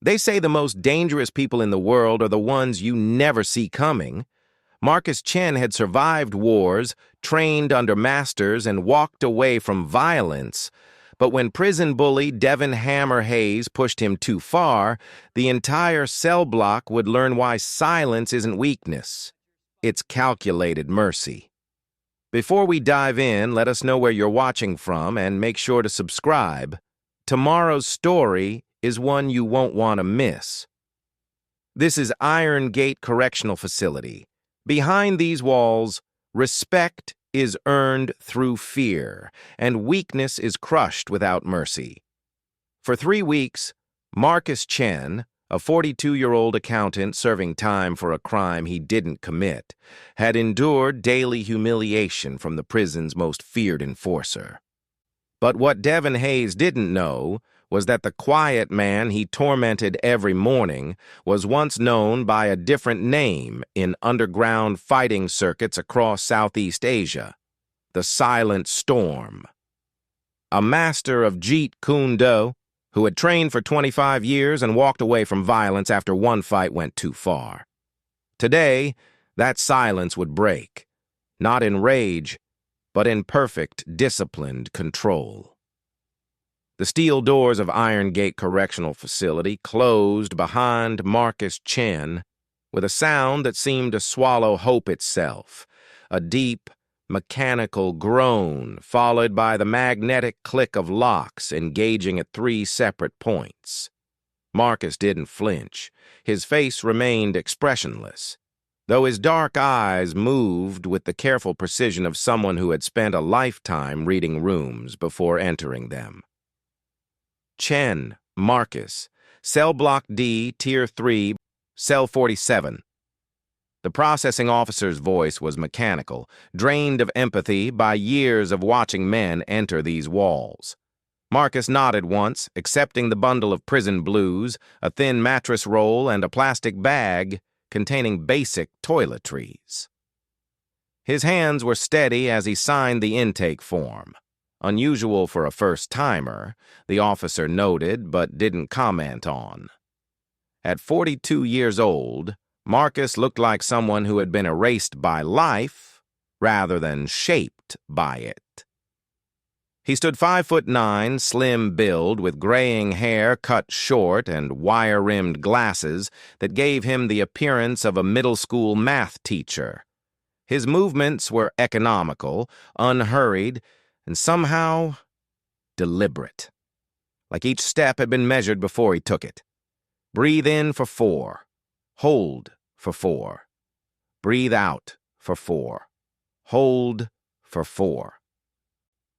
They say the most dangerous people in the world are the ones you never see coming. Marcus Chen had survived wars, trained under masters, and walked away from violence. But when prison bully Devon Hayes pushed him too far, the entire cell block would learn why silence isn't weakness. It's calculated mercy. Before we dive in, let us know where you're watching from and make sure to subscribe. Tomorrow's story is one you won't want to miss. This is Iron Gate Correctional Facility. Behind these walls, respect is earned through fear, and weakness is crushed without mercy. For 3 weeks, Marcus Chen, a 42-year-old accountant serving time for a crime he didn't commit, had endured daily humiliation from the prison's most feared enforcer. But what Devon Hayes didn't know was that the quiet man he tormented every morning was once known by a different name in underground fighting circuits across Southeast Asia: the Silent Storm. A master of Jeet Kune Do, who had trained for 25 years and walked away from violence after one fight went too far. Today, that silence would break, not in rage, but in perfect, disciplined control. The steel doors of Iron Gate Correctional Facility closed behind Marcus Chen with a sound that seemed to swallow hope itself, a deep, mechanical groan followed by the magnetic click of locks engaging at 3 separate points. Marcus didn't flinch. His face remained expressionless, though his dark eyes moved with the careful precision of someone who had spent a lifetime reading rooms before entering them. Chen, Marcus, Cell Block D, Tier 3, Cell 47. The processing officer's voice was mechanical, drained of empathy by years of watching men enter these walls. Marcus nodded once, accepting the bundle of prison blues, a thin mattress roll, and a plastic bag containing basic toiletries. His hands were steady as he signed the intake form. Unusual for a first-timer, the officer noted but didn't comment on. At 42 years old, Marcus looked like someone who had been erased by life rather than shaped by it. He stood 5'9", slim build, with graying hair cut short and wire-rimmed glasses that gave him the appearance of a middle-school math teacher. His movements were economical, unhurried, and somehow deliberate, like each step had been measured before he took it. Breathe in for 4. Hold for 4. Breathe out for 4. Hold for 4.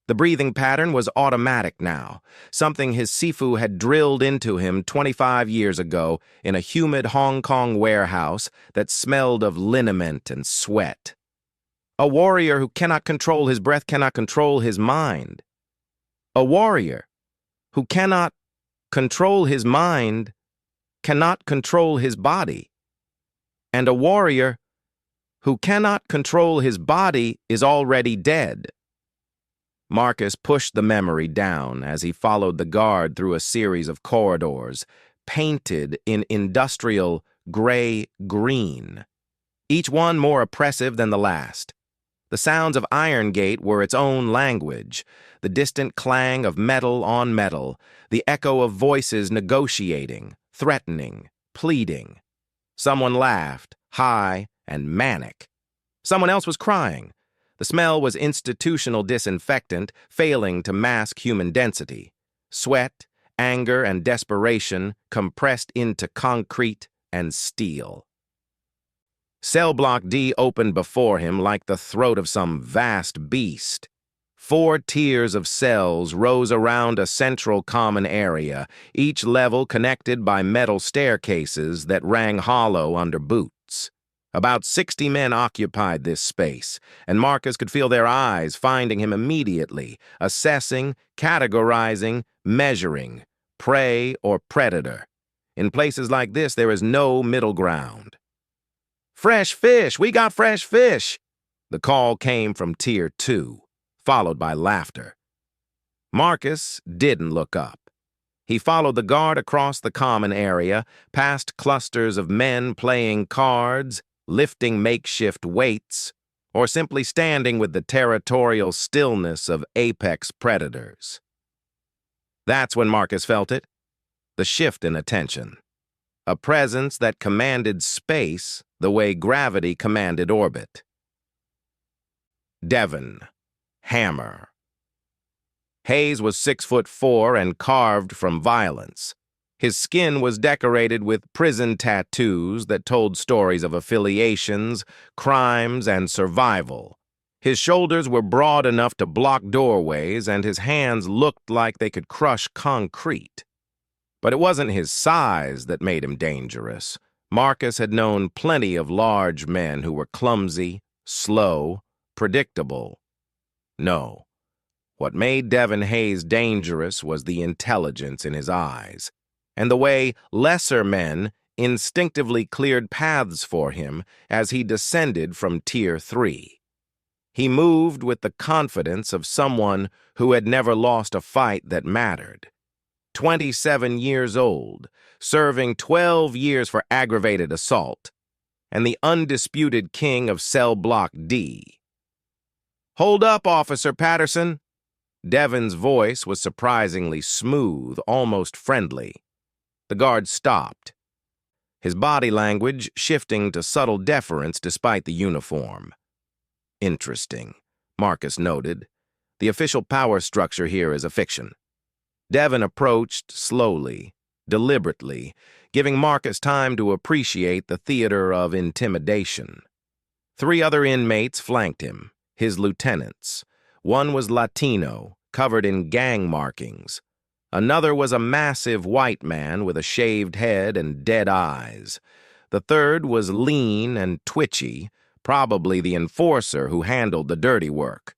The breathing pattern was automatic now, something his Sifu had drilled into him 25 years ago in a humid Hong Kong warehouse that smelled of liniment and sweat. A warrior who cannot control his breath cannot control his mind. A warrior who cannot control his mind cannot control his body. And a warrior who cannot control his body is already dead. Marcus pushed the memory down as he followed the guard through a series of corridors, painted in industrial gray-green, each one more oppressive than the last. The sounds of Iron Gate were its own language, the distant clang of metal on metal, the echo of voices negotiating, threatening, pleading. Someone laughed, high and manic. Someone else was crying. The smell was institutional disinfectant, failing to mask human density. Sweat, anger, and desperation compressed into concrete and steel. Cell Block D opened before him like the throat of some vast beast. 4 tiers of cells rose around a central common area, each level connected by metal staircases that rang hollow under boots. About 60 men occupied this space, and Marcus could feel their eyes finding him immediately, assessing, categorizing, measuring, prey or predator. In places like this, there is no middle ground. "Fresh fish! We got fresh fish!" The call came from Tier 2, followed by laughter. Marcus didn't look up. He followed the guard across the common area, past clusters of men playing cards, lifting makeshift weights, or simply standing with the territorial stillness of apex predators. That's when Marcus felt it, the shift in attention. A presence that commanded space the way gravity commanded orbit. Devon, Hammer. Hayes was 6'4" and carved from violence. His skin was decorated with prison tattoos that told stories of affiliations, crimes, and survival. His shoulders were broad enough to block doorways, and his hands looked like they could crush concrete. But it wasn't his size that made him dangerous. Marcus had known plenty of large men who were clumsy, slow, predictable. No. What made Devon Hayes dangerous was the intelligence in his eyes, and the way lesser men instinctively cleared paths for him as he descended from Tier 3. He moved with the confidence of someone who had never lost a fight that mattered. 27 years old, serving 12 years for aggravated assault, and the undisputed king of Cell Block D. "Hold up, Officer Patterson." Devon's voice was surprisingly smooth, almost friendly. The guard stopped, his body language shifting to subtle deference despite the uniform. Interesting, Marcus noted. The official power structure here is a fiction. Devon approached slowly, deliberately, giving Marcus time to appreciate the theater of intimidation. 3 other inmates flanked him, his lieutenants. One was Latino, covered in gang markings. Another was a massive white man with a shaved head and dead eyes. The third was lean and twitchy, probably the enforcer who handled the dirty work.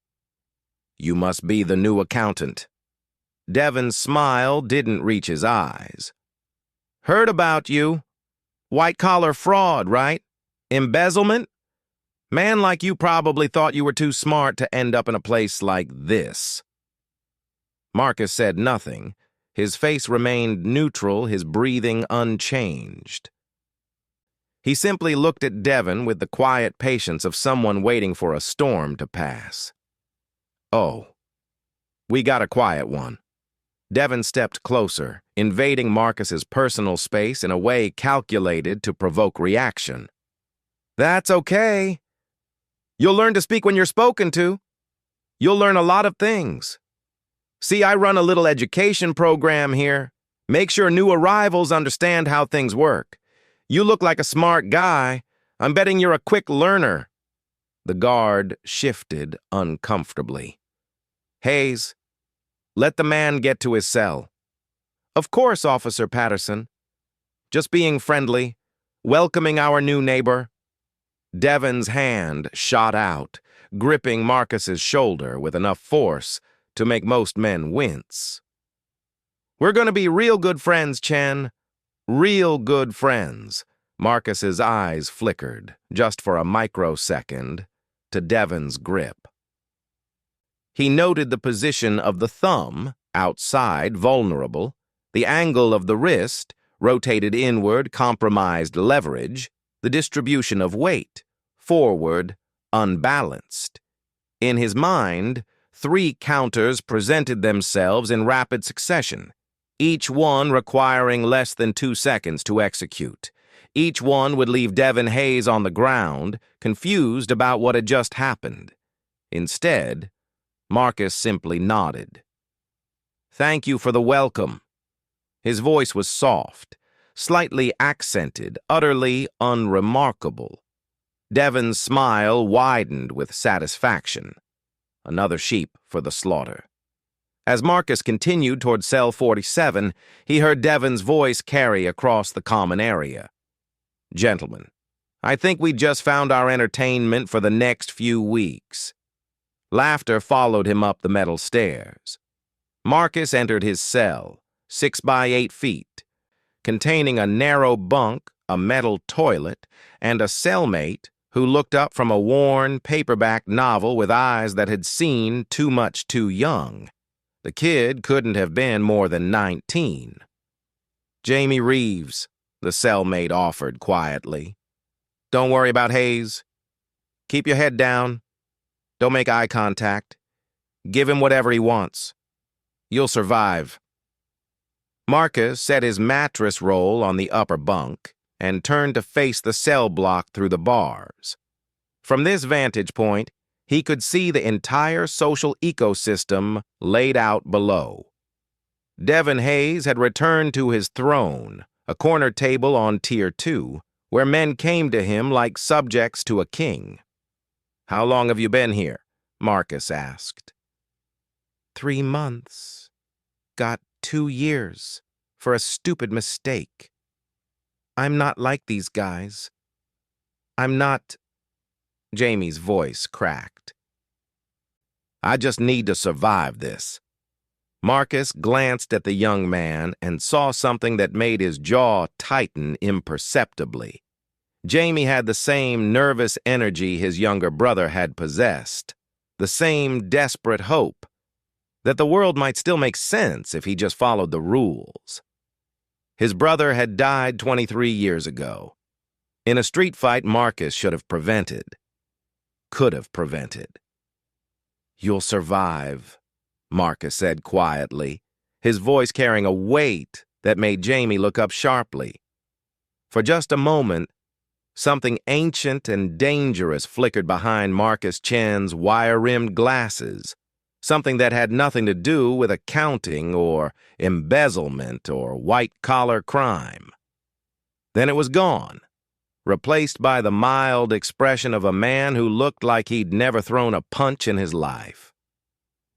"You must be the new accountant." Devon's smile didn't reach his eyes. "Heard about you. White-collar fraud, right? Embezzlement? Man like you probably thought you were too smart to end up in a place like this." Marcus said nothing. His face remained neutral, his breathing unchanged. He simply looked at Devon with the quiet patience of someone waiting for a storm to pass. "Oh, we got a quiet one." Devon stepped closer, invading Marcus's personal space in a way calculated to provoke reaction. "That's okay. You'll learn to speak when you're spoken to. You'll learn a lot of things. See, I run a little education program here. Make sure new arrivals understand how things work. You look like a smart guy. I'm betting you're a quick learner." The guard shifted uncomfortably. "Hayes, let the man get to his cell." "Of course, Officer Patterson. Just being friendly, welcoming our new neighbor." Devon's hand shot out, gripping Marcus's shoulder with enough force to make most men wince. "We're going to be real good friends, Chen. Real good friends." Marcus's eyes flickered, just for a microsecond, to Devon's grip. He noted the position of the thumb, outside, vulnerable, the angle of the wrist, rotated inward, compromised leverage, the distribution of weight, forward, unbalanced. In his mind, 3 counters presented themselves in rapid succession, each one requiring less than 2 seconds to execute. Each one would leave Devon Hayes on the ground, confused about what had just happened. Instead, Marcus simply nodded. "Thank you for the welcome." His voice was soft, slightly accented, utterly unremarkable. Devon's smile widened with satisfaction. Another sheep for the slaughter. As Marcus continued toward cell 47, he heard Devon's voice carry across the common area. "Gentlemen, I think we just found our entertainment for the next few weeks." Laughter followed him up the metal stairs. Marcus entered his cell, 6 by 8 feet, containing a narrow bunk, a metal toilet, and a cellmate who looked up from a worn, paperback novel with eyes that had seen too much too young. The kid couldn't have been more than 19. Jamie Reeves, the cellmate offered quietly. Don't worry about Hayes. Keep your head down. Don't make eye contact. Give him whatever he wants. You'll survive. Marcus set his mattress roll on the upper bunk and turned to face the cell block through the bars. From this vantage point, he could see the entire social ecosystem laid out below. Devon Hayes had returned to his throne, a corner table on Tier 2, where men came to him like subjects to a king. How long have you been here? Marcus asked. 3 months. Got 2 years for a stupid mistake. I'm not like these guys. I'm not... Jamie's voice cracked. I just need to survive this. Marcus glanced at the young man and saw something that made his jaw tighten imperceptibly. Jamie had the same nervous energy his younger brother had possessed, the same desperate hope that the world might still make sense if he just followed the rules. His brother had died 23 years ago. In a street fight Marcus should have prevented. Could have prevented. You'll survive, Marcus said quietly, his voice carrying a weight that made Jamie look up sharply. For just a moment, something ancient and dangerous flickered behind Marcus Chen's wire-rimmed glasses, something that had nothing to do with accounting or embezzlement or white-collar crime. Then it was gone, replaced by the mild expression of a man who looked like he'd never thrown a punch in his life.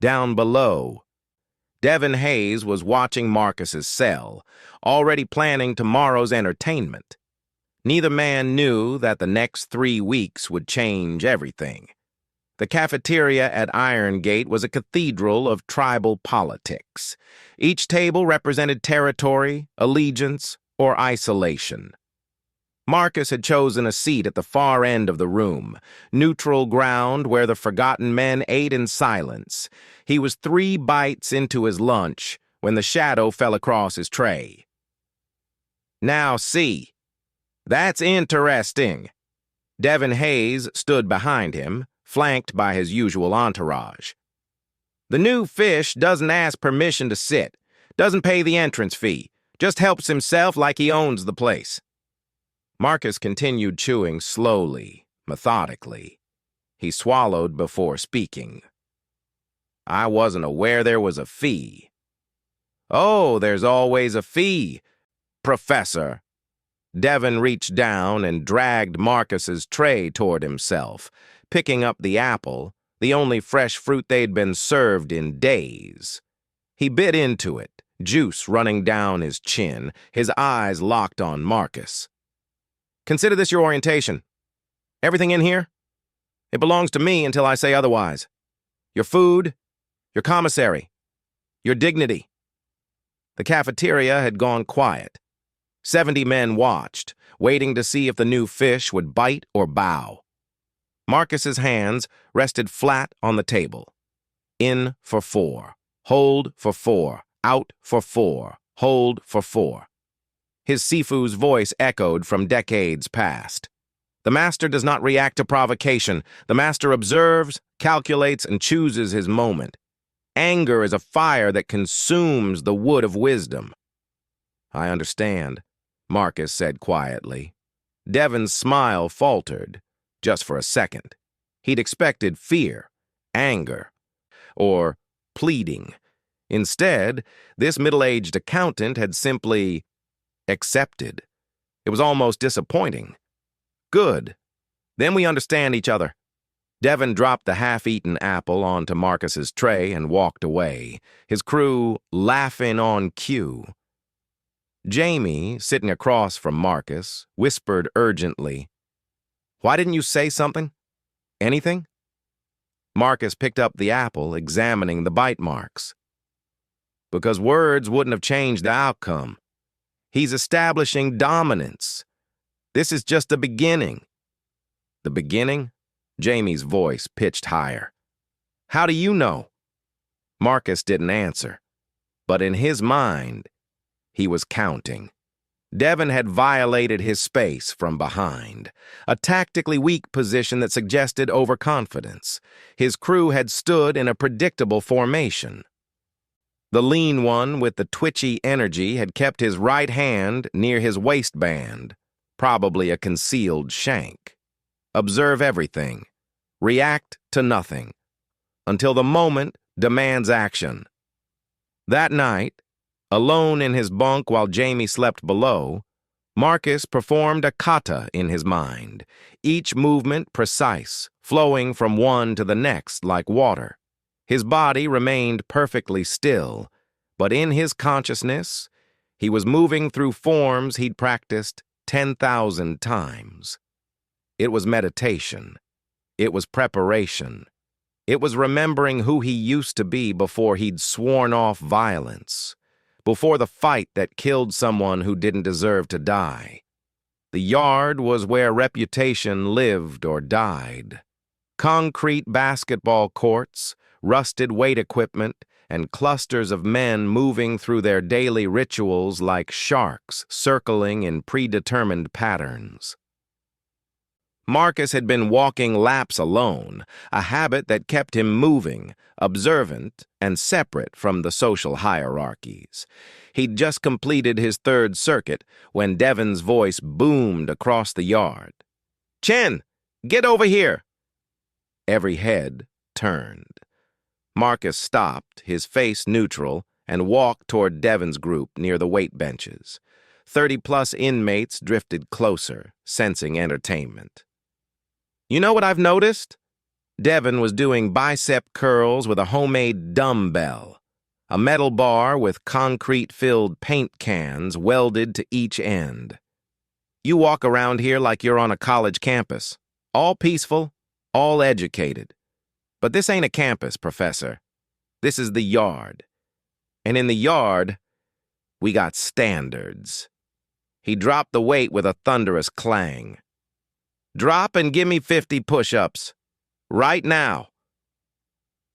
Down below, Devon Hayes was watching Marcus's cell, already planning tomorrow's entertainment. Neither man knew that the next 3 weeks would change everything. The cafeteria at Iron Gate was a cathedral of tribal politics. Each table represented territory, allegiance, or isolation. Marcus had chosen a seat at the far end of the room, neutral ground where the forgotten men ate in silence. He was 3 bites into his lunch when the shadow fell across his tray. Now see, that's interesting. Devon Hayes stood behind him, flanked by his usual entourage. The new fish doesn't ask permission to sit, doesn't pay the entrance fee, just helps himself like he owns the place. Marcus continued chewing slowly, methodically. He swallowed before speaking. I wasn't aware there was a fee. Oh, there's always a fee, Professor. Devon reached down and dragged Marcus's tray toward himself, picking up the apple, the only fresh fruit they'd been served in days. He bit into it, juice running down his chin, his eyes locked on Marcus. Consider this your orientation. Everything in here? It belongs to me until I say otherwise. Your food, your commissary, your dignity. The cafeteria had gone quiet. 70 men watched, waiting to see if the new fish would bite or bow. Marcus's hands rested flat on the table. In for 4. Hold for 4. Out for 4. Hold for 4. His Sifu's voice echoed from decades past. The master does not react to provocation. The master observes, calculates, and chooses his moment. Anger is a fire that consumes the wood of wisdom. I understand, Marcus said quietly. Devon's smile faltered, just for a second. He'd expected fear, anger, or pleading. Instead, this middle-aged accountant had simply accepted. It was almost disappointing. Good. Then we understand each other. Devon dropped the half-eaten apple onto Marcus's tray and walked away, his crew laughing on cue. Jamie, sitting across from Marcus, whispered urgently, Why didn't you say something? Anything? Marcus picked up the apple, examining the bite marks. Because words wouldn't have changed the outcome. He's establishing dominance. This is just the beginning. The beginning? Jamie's voice pitched higher. How do you know? Marcus didn't answer, but in his mind, he was counting. Devon had violated his space from behind, a tactically weak position that suggested overconfidence. His crew had stood in a predictable formation. The lean one with the twitchy energy had kept his right hand near his waistband, probably a concealed shank. Observe everything. React to nothing. Until the moment demands action. That night, alone in his bunk while Jamie slept below, Marcus performed a kata in his mind, each movement precise, flowing from one to the next like water. His body remained perfectly still, but in his consciousness, he was moving through forms he'd practiced 10,000 times. It was meditation. It was preparation. It was remembering who he used to be before he'd sworn off violence, before the fight that killed someone who didn't deserve to die. The yard was where reputation lived or died. Concrete basketball courts, rusted weight equipment, and clusters of men moving through their daily rituals like sharks circling in predetermined patterns. Marcus had been walking laps alone, a habit that kept him moving, observant, and separate from the social hierarchies. He'd just completed his third circuit when Devon's voice boomed across the yard. "Chen, get over here!" Every head turned. Marcus stopped, his face neutral, and walked toward Devon's group near the weight benches. 30-plus inmates drifted closer, sensing entertainment. "You know what I've noticed?" Devon was doing bicep curls with a homemade dumbbell, a metal bar with concrete-filled paint cans welded to each end. "You walk around here like you're on a college campus, all peaceful, all educated. But this ain't a campus, Professor. This is the yard. And in the yard, we got standards." He dropped the weight with a thunderous clang. "Drop and give me 50 push-ups. Right now."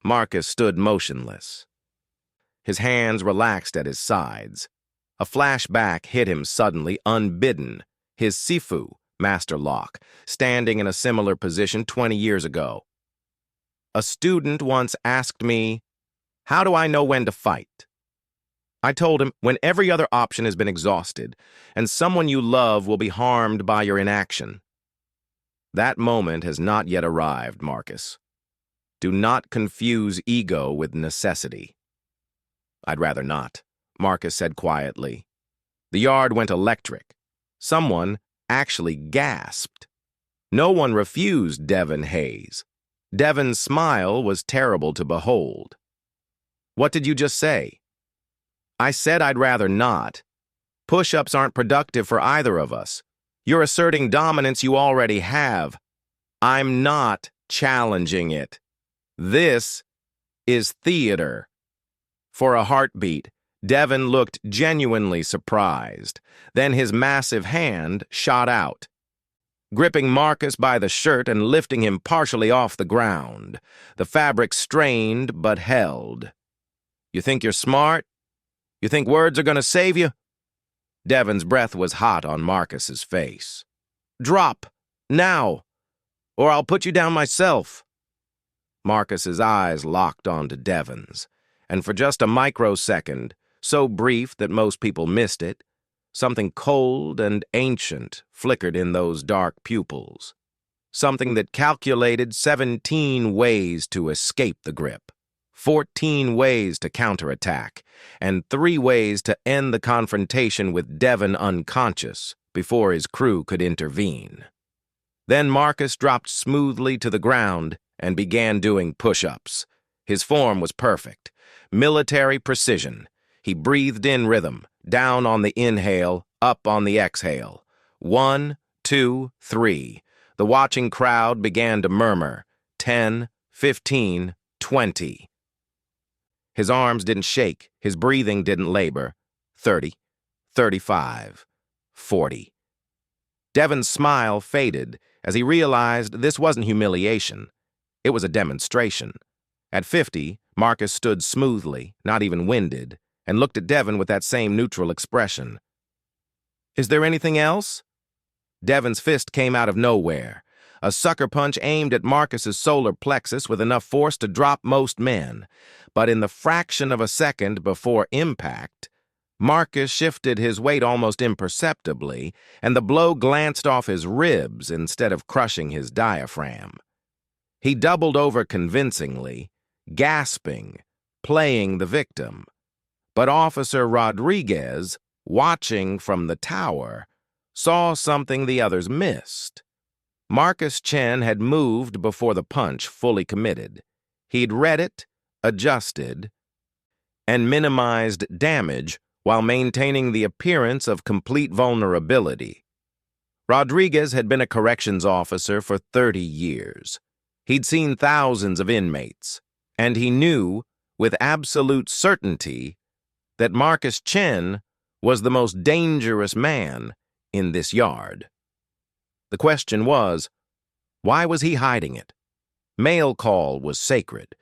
Marcus stood motionless. His hands relaxed at his sides. A flashback hit him suddenly, unbidden. His Sifu, Master Lock, standing in a similar position 20 years ago. "A student once asked me, 'How do I know when to fight?' I told him, when every other option has been exhausted, and someone you love will be harmed by your inaction." That moment has not yet arrived, Marcus. Do not confuse ego with necessity. "I'd rather not," Marcus said quietly. The yard went electric. Someone actually gasped. No one refused Devon Hayes. Devon's smile was terrible to behold. "What did you just say?" "I said I'd rather not. Push-ups aren't productive for either of us. You're asserting dominance you already have. I'm not challenging it. This is theater." For a heartbeat, Devon looked genuinely surprised. Then his massive hand shot out, gripping Marcus by the shirt and lifting him partially off the ground. The fabric strained but held. "You think you're smart? You think words are going to save you?" Devon's breath was hot on Marcus's face. "Drop, now, or I'll put you down myself." Marcus's eyes locked onto Devon's, and for just a microsecond, so brief that most people missed it, something cold and ancient flickered in those dark pupils. Something that calculated 17 ways to escape the grip, 14 ways to counterattack, and 3 ways to end the confrontation with Devon unconscious before his crew could intervene. Then Marcus dropped smoothly to the ground and began doing push-ups. His form was perfect, military precision. He breathed in rhythm, down on the inhale, up on the exhale. 1, 2, 3. The watching crowd began to murmur. 10, 15, 20. His arms didn't shake, his breathing didn't labor. 30, 35, 40. Devon's smile faded as he realized this wasn't humiliation. It was a demonstration. At 50, Marcus stood smoothly, not even winded, and looked at Devon with that same neutral expression. Is there anything else? Devon's fist came out of nowhere. A sucker punch aimed at Marcus's solar plexus with enough force to drop most men. But in the fraction of a second before impact, Marcus shifted his weight almost imperceptibly, and the blow glanced off his ribs instead of crushing his diaphragm. He doubled over convincingly, gasping, playing the victim. But Officer Rodriguez, watching from the tower, saw something the others missed. Marcus Chen had moved before the punch fully committed. He'd read it, adjusted, and minimized damage while maintaining the appearance of complete vulnerability. Rodriguez had been a corrections officer for 30 years. He'd seen thousands of inmates, and he knew, with absolute certainty, that Marcus Chen was the most dangerous man in this yard. The question was, why was he hiding it? Mail call was sacred.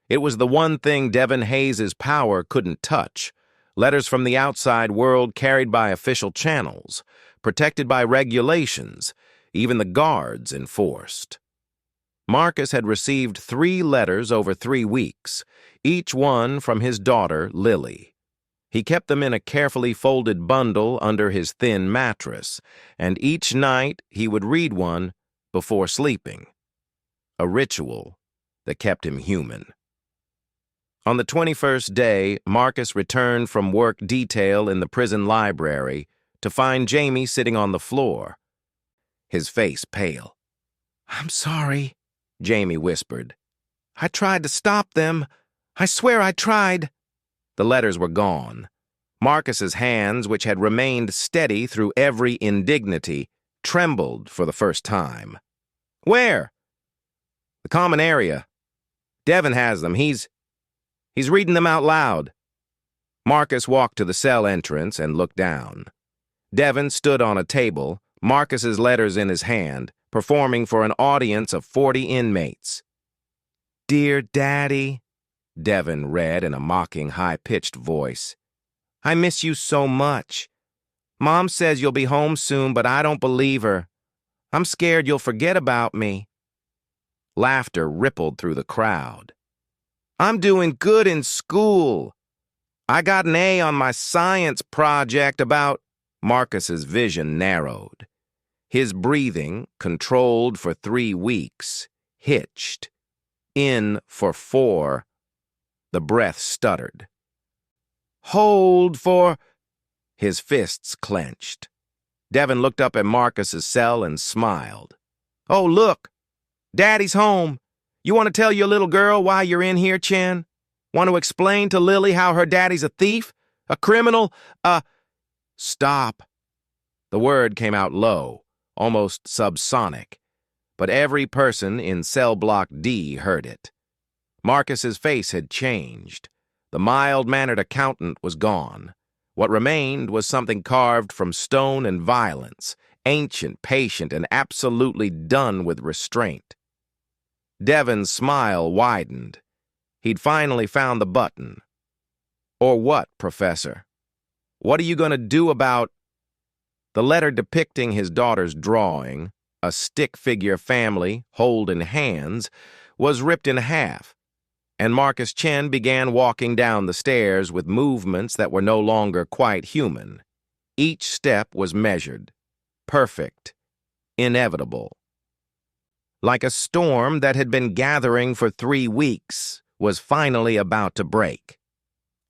It was the one thing Devon Hayes' power couldn't touch. Letters from the outside world carried by official channels, protected by regulations, even the guards enforced. Marcus had received 3 letters over 3 weeks, each one from his daughter, Lily. He kept them in a carefully folded bundle under his thin mattress, and each night he would read one before sleeping. A ritual that kept him human. On the 21st day, Marcus returned from work detail in the prison library to find Jamie sitting on the floor, his face pale. "I'm sorry," Jamie whispered. "I tried to stop them. I swear I tried." The letters were gone. Marcus's hands, which had remained steady through every indignity, trembled for the first time. "Where?" "The common area. Devon has them. He's reading them out loud." Marcus walked to the cell entrance and looked down. Devon stood on a table, Marcus's letters in his hand, performing for an audience of 40 inmates. "Dear Daddy," Devon read in a mocking, high-pitched voice. "I miss you so much. Mom says you'll be home soon, but I don't believe her. I'm scared you'll forget about me." Laughter rippled through the crowd. "I'm doing good in school. I got an A on my science project about—" Marcus's vision narrowed. His breathing, controlled for 3 weeks, hitched. In for 4. The breath stuttered. "Hold for—" His fists clenched. Devon looked up at Marcus's cell and smiled. "Oh, look! Daddy's home. You want to tell your little girl why you're in here, Chen? Want to explain to Lily how her daddy's a thief? A criminal? Stop." The word came out low, almost subsonic, but every person in cell block D heard it. Marcus's face had changed. The mild-mannered accountant was gone. What remained was something carved from stone and violence, ancient, patient, and absolutely done with restraint. Devon's smile widened. He'd finally found the button. "Or what, Professor? What are you going to do about—" The letter depicting his daughter's drawing, a stick-figure family holding hands, was ripped in half, and Marcus Chen began walking down the stairs with movements that were no longer quite human. Each step was measured, perfect, inevitable. Like a storm that had been gathering for 3 weeks was finally about to break.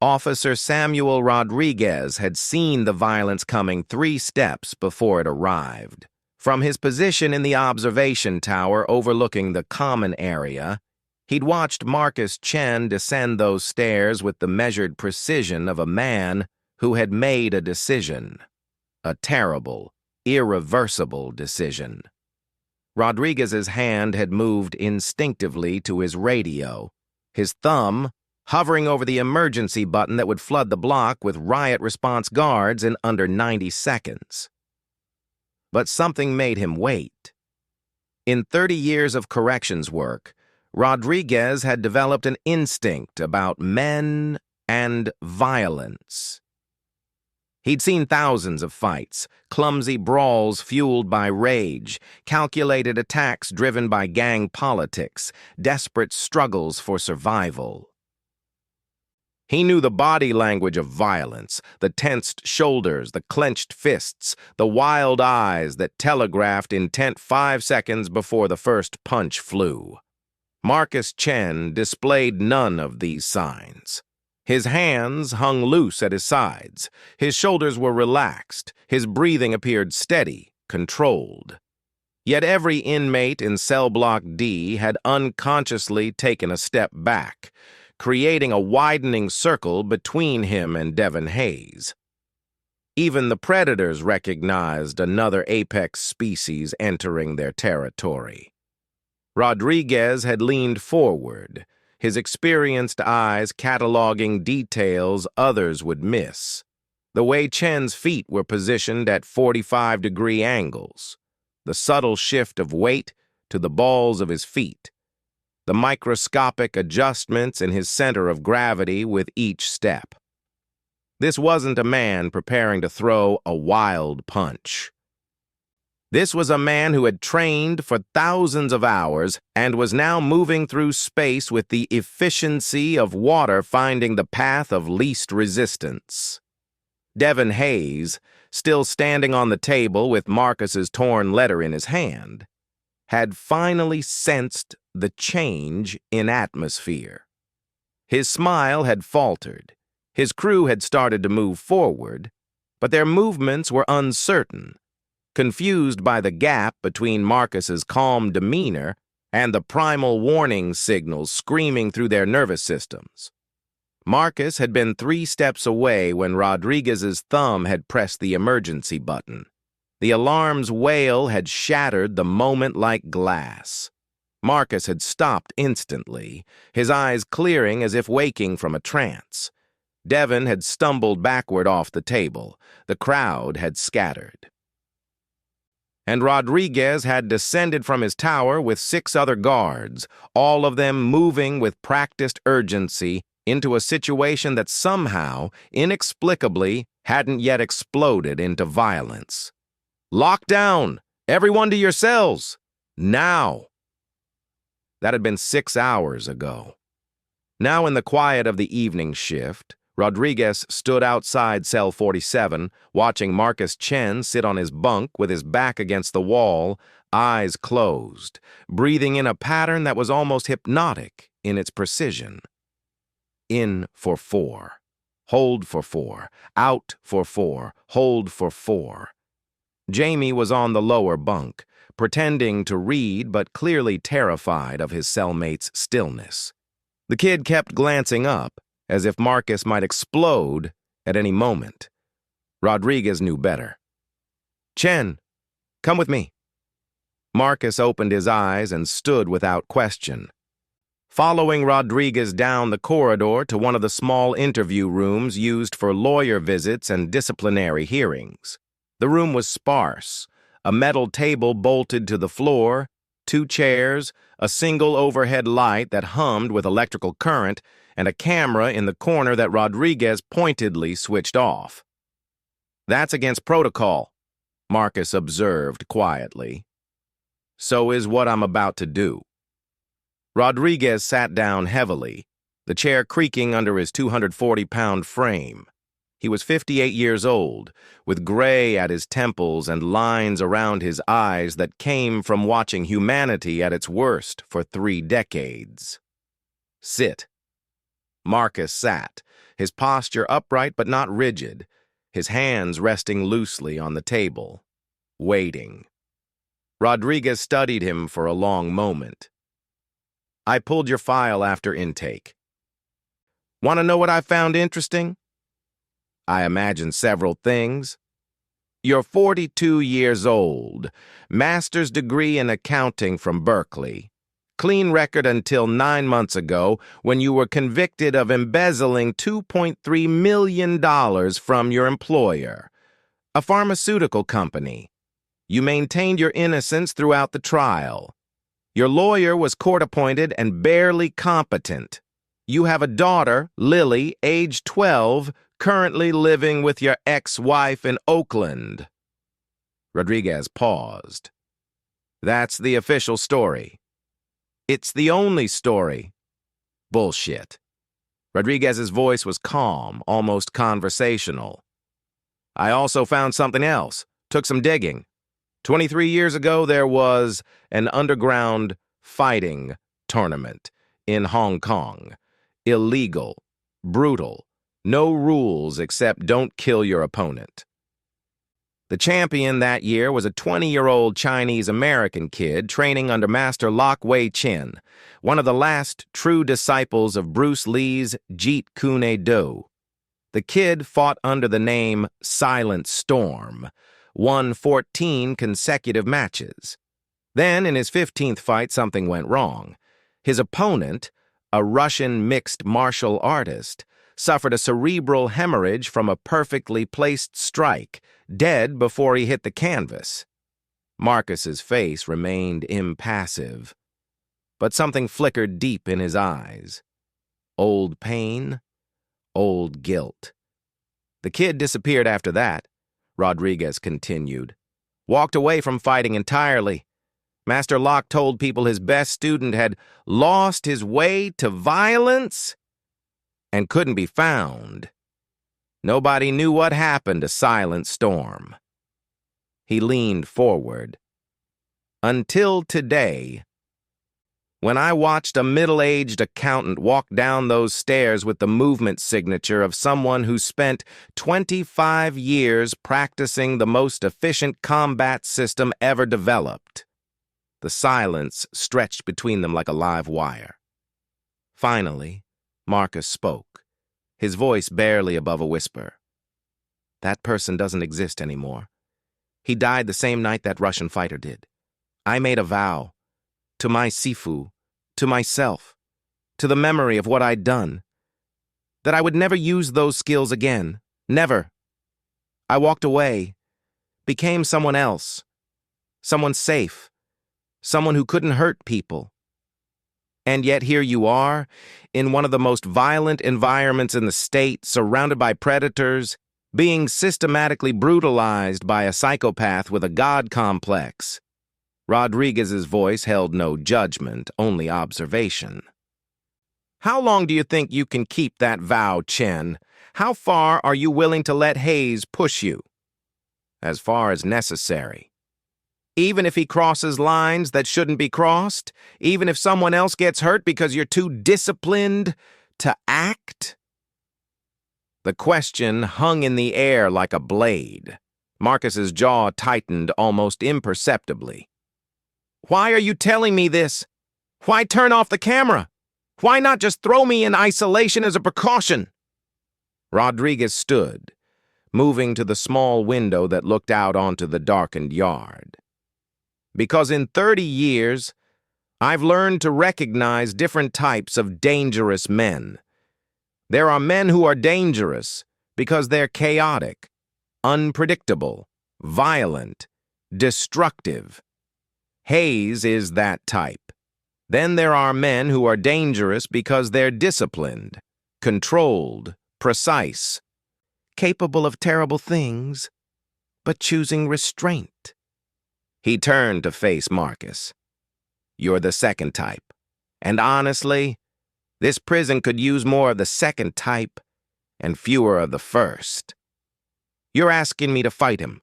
Officer Samuel Rodriguez had seen the violence coming 3 steps before it arrived. From his position in the observation tower overlooking the common area, he'd watched Marcus Chen descend those stairs with the measured precision of a man who had made a decision. A terrible, irreversible decision. Rodriguez's hand had moved instinctively to his radio, his thumb hovering over the emergency button that would flood the block with riot response guards in under 90 seconds. But something made him wait. In 30 years of corrections work, Rodriguez had developed an instinct about men and violence. He'd seen thousands of fights, clumsy brawls fueled by rage, calculated attacks driven by gang politics, desperate struggles for survival. He knew the body language of violence, the tensed shoulders, the clenched fists, the wild eyes that telegraphed intent 5 seconds before the first punch flew. Marcus Chen displayed none of these signs. His hands hung loose at his sides, his shoulders were relaxed, his breathing appeared steady, controlled. Yet every inmate in cell block D had unconsciously taken a step back, creating a widening circle between him and Devon Hayes. Even the predators recognized another apex species entering their territory. Rodriguez had leaned forward, his experienced eyes cataloging details others would miss. The way Chen's feet were positioned at 45-degree angles, the subtle shift of weight to the balls of his feet, the microscopic adjustments in his center of gravity with each step. This wasn't a man preparing to throw a wild punch. This was a man who had trained for thousands of hours and was now moving through space with the efficiency of water finding the path of least resistance. Devon Hayes, still standing on the table with Marcus's torn letter in his hand, had finally sensed the change in atmosphere. His smile had faltered. His crew had started to move forward, but their movements were uncertain, confused by the gap between Marcus's calm demeanor and the primal warning signals screaming through their nervous systems. Marcus had been 3 steps away when Rodriguez's thumb had pressed the emergency button. The alarm's wail had shattered the moment like glass. Marcus had stopped instantly, his eyes clearing as if waking from a trance. Devon had stumbled backward off the table. The crowd had scattered. And Rodriguez had descended from his tower with 6 other guards, all of them moving with practiced urgency into a situation that somehow, inexplicably, hadn't yet exploded into violence. "Lock down! Everyone to your cells! Now!" That had been 6 hours ago. Now in the quiet of the evening shift, Rodriguez stood outside cell 47, watching Marcus Chen sit on his bunk with his back against the wall, eyes closed, breathing in a pattern that was almost hypnotic in its precision. In for 4. Hold for 4. Out for 4. Hold for 4. Jamie was on the lower bunk, pretending to read but clearly terrified of his cellmate's stillness. The kid kept glancing up, as if Marcus might explode at any moment. Rodriguez knew better. "Chen, come with me." Marcus opened his eyes and stood without question. Following Rodriguez down the corridor to one of the small interview rooms used for lawyer visits and disciplinary hearings. The room was sparse, a metal table bolted to the floor, 2 chairs, a single overhead light that hummed with electrical current, and a camera in the corner that Rodriguez pointedly switched off. "That's against protocol," Marcus observed quietly. "So is what I'm about to do." Rodriguez sat down heavily, the chair creaking under his 240-pound frame. He was 58 years old, with gray at his temples and lines around his eyes that came from watching humanity at its worst for 3 decades. "Sit." Marcus sat, his posture upright but not rigid, his hands resting loosely on the table, waiting. Rodriguez studied him for a long moment. "I pulled your file after intake. Want to know what I found interesting?" "I imagine several things. You're 42 years old, master's degree in accounting from Berkeley. Clean record until 9 months ago when you were convicted of embezzling $2.3 million from your employer, a pharmaceutical company. You maintained your innocence throughout the trial. Your lawyer was court-appointed and barely competent. You have a daughter, Lily, age 12, currently living with your ex-wife in Oakland." Rodriguez paused. "That's the official story." "It's the only story." "Bullshit." Rodriguez's voice was calm, almost conversational. "I also found something else. Took some digging. 23 years ago, there was an underground fighting tournament in Hong Kong. Illegal, brutal, no rules except don't kill your opponent. The champion that year was a 20-year-old Chinese-American kid training under Master Lok Wei Chen, one of the last true disciples of Bruce Lee's Jeet Kune Do. The kid fought under the name Silent Storm, won 14 consecutive matches. Then, in his 15th fight, something went wrong. His opponent, a Russian mixed martial artist, suffered a cerebral hemorrhage from a perfectly placed strike, dead before he hit the canvas. Marcus's face remained impassive, but something flickered deep in his eyes. Old pain, old guilt. "The kid disappeared after that," Rodriguez continued. "Walked away from fighting entirely. Master Locke told people his best student had lost his way to violence and couldn't be found. Nobody knew what happened to Silent Storm." He leaned forward. "Until today, when I watched a middle-aged accountant walk down those stairs with the movement signature of someone who spent 25 years practicing the most efficient combat system ever developed." The silence stretched between them like a live wire. Finally, Marcus spoke, his voice barely above a whisper. "That person doesn't exist anymore. He died the same night that Russian fighter did. I made a vow, to my Sifu, to myself, to the memory of what I'd done, that I would never use those skills again. Never. I walked away, became someone else, someone safe, someone who couldn't hurt people. And yet here you are, in one of the most violent environments in the state, surrounded by predators, being systematically brutalized by a psychopath with a god complex." Rodriguez's voice held no judgment, only observation. "How long do you think you can keep that vow, Chen? How far are you willing to let Hayes push you?" "As far as necessary." "Even if he crosses lines that shouldn't be crossed? Even if someone else gets hurt because you're too disciplined to act?" The question hung in the air like a blade. Marcus's jaw tightened almost imperceptibly. "Why are you telling me this? Why turn off the camera? Why not just throw me in isolation as a precaution?" Rodriguez stood, moving to the small window that looked out onto the darkened yard. "Because in 30 years, I've learned to recognize different types of dangerous men. There are men who are dangerous because they're chaotic, unpredictable, violent, destructive. Hayes is that type. Then there are men who are dangerous because they're disciplined, controlled, precise, capable of terrible things, but choosing restraint." He turned to face Marcus. "You're the second type. And honestly, this prison could use more of the second type and fewer of the first. You're asking me to fight him.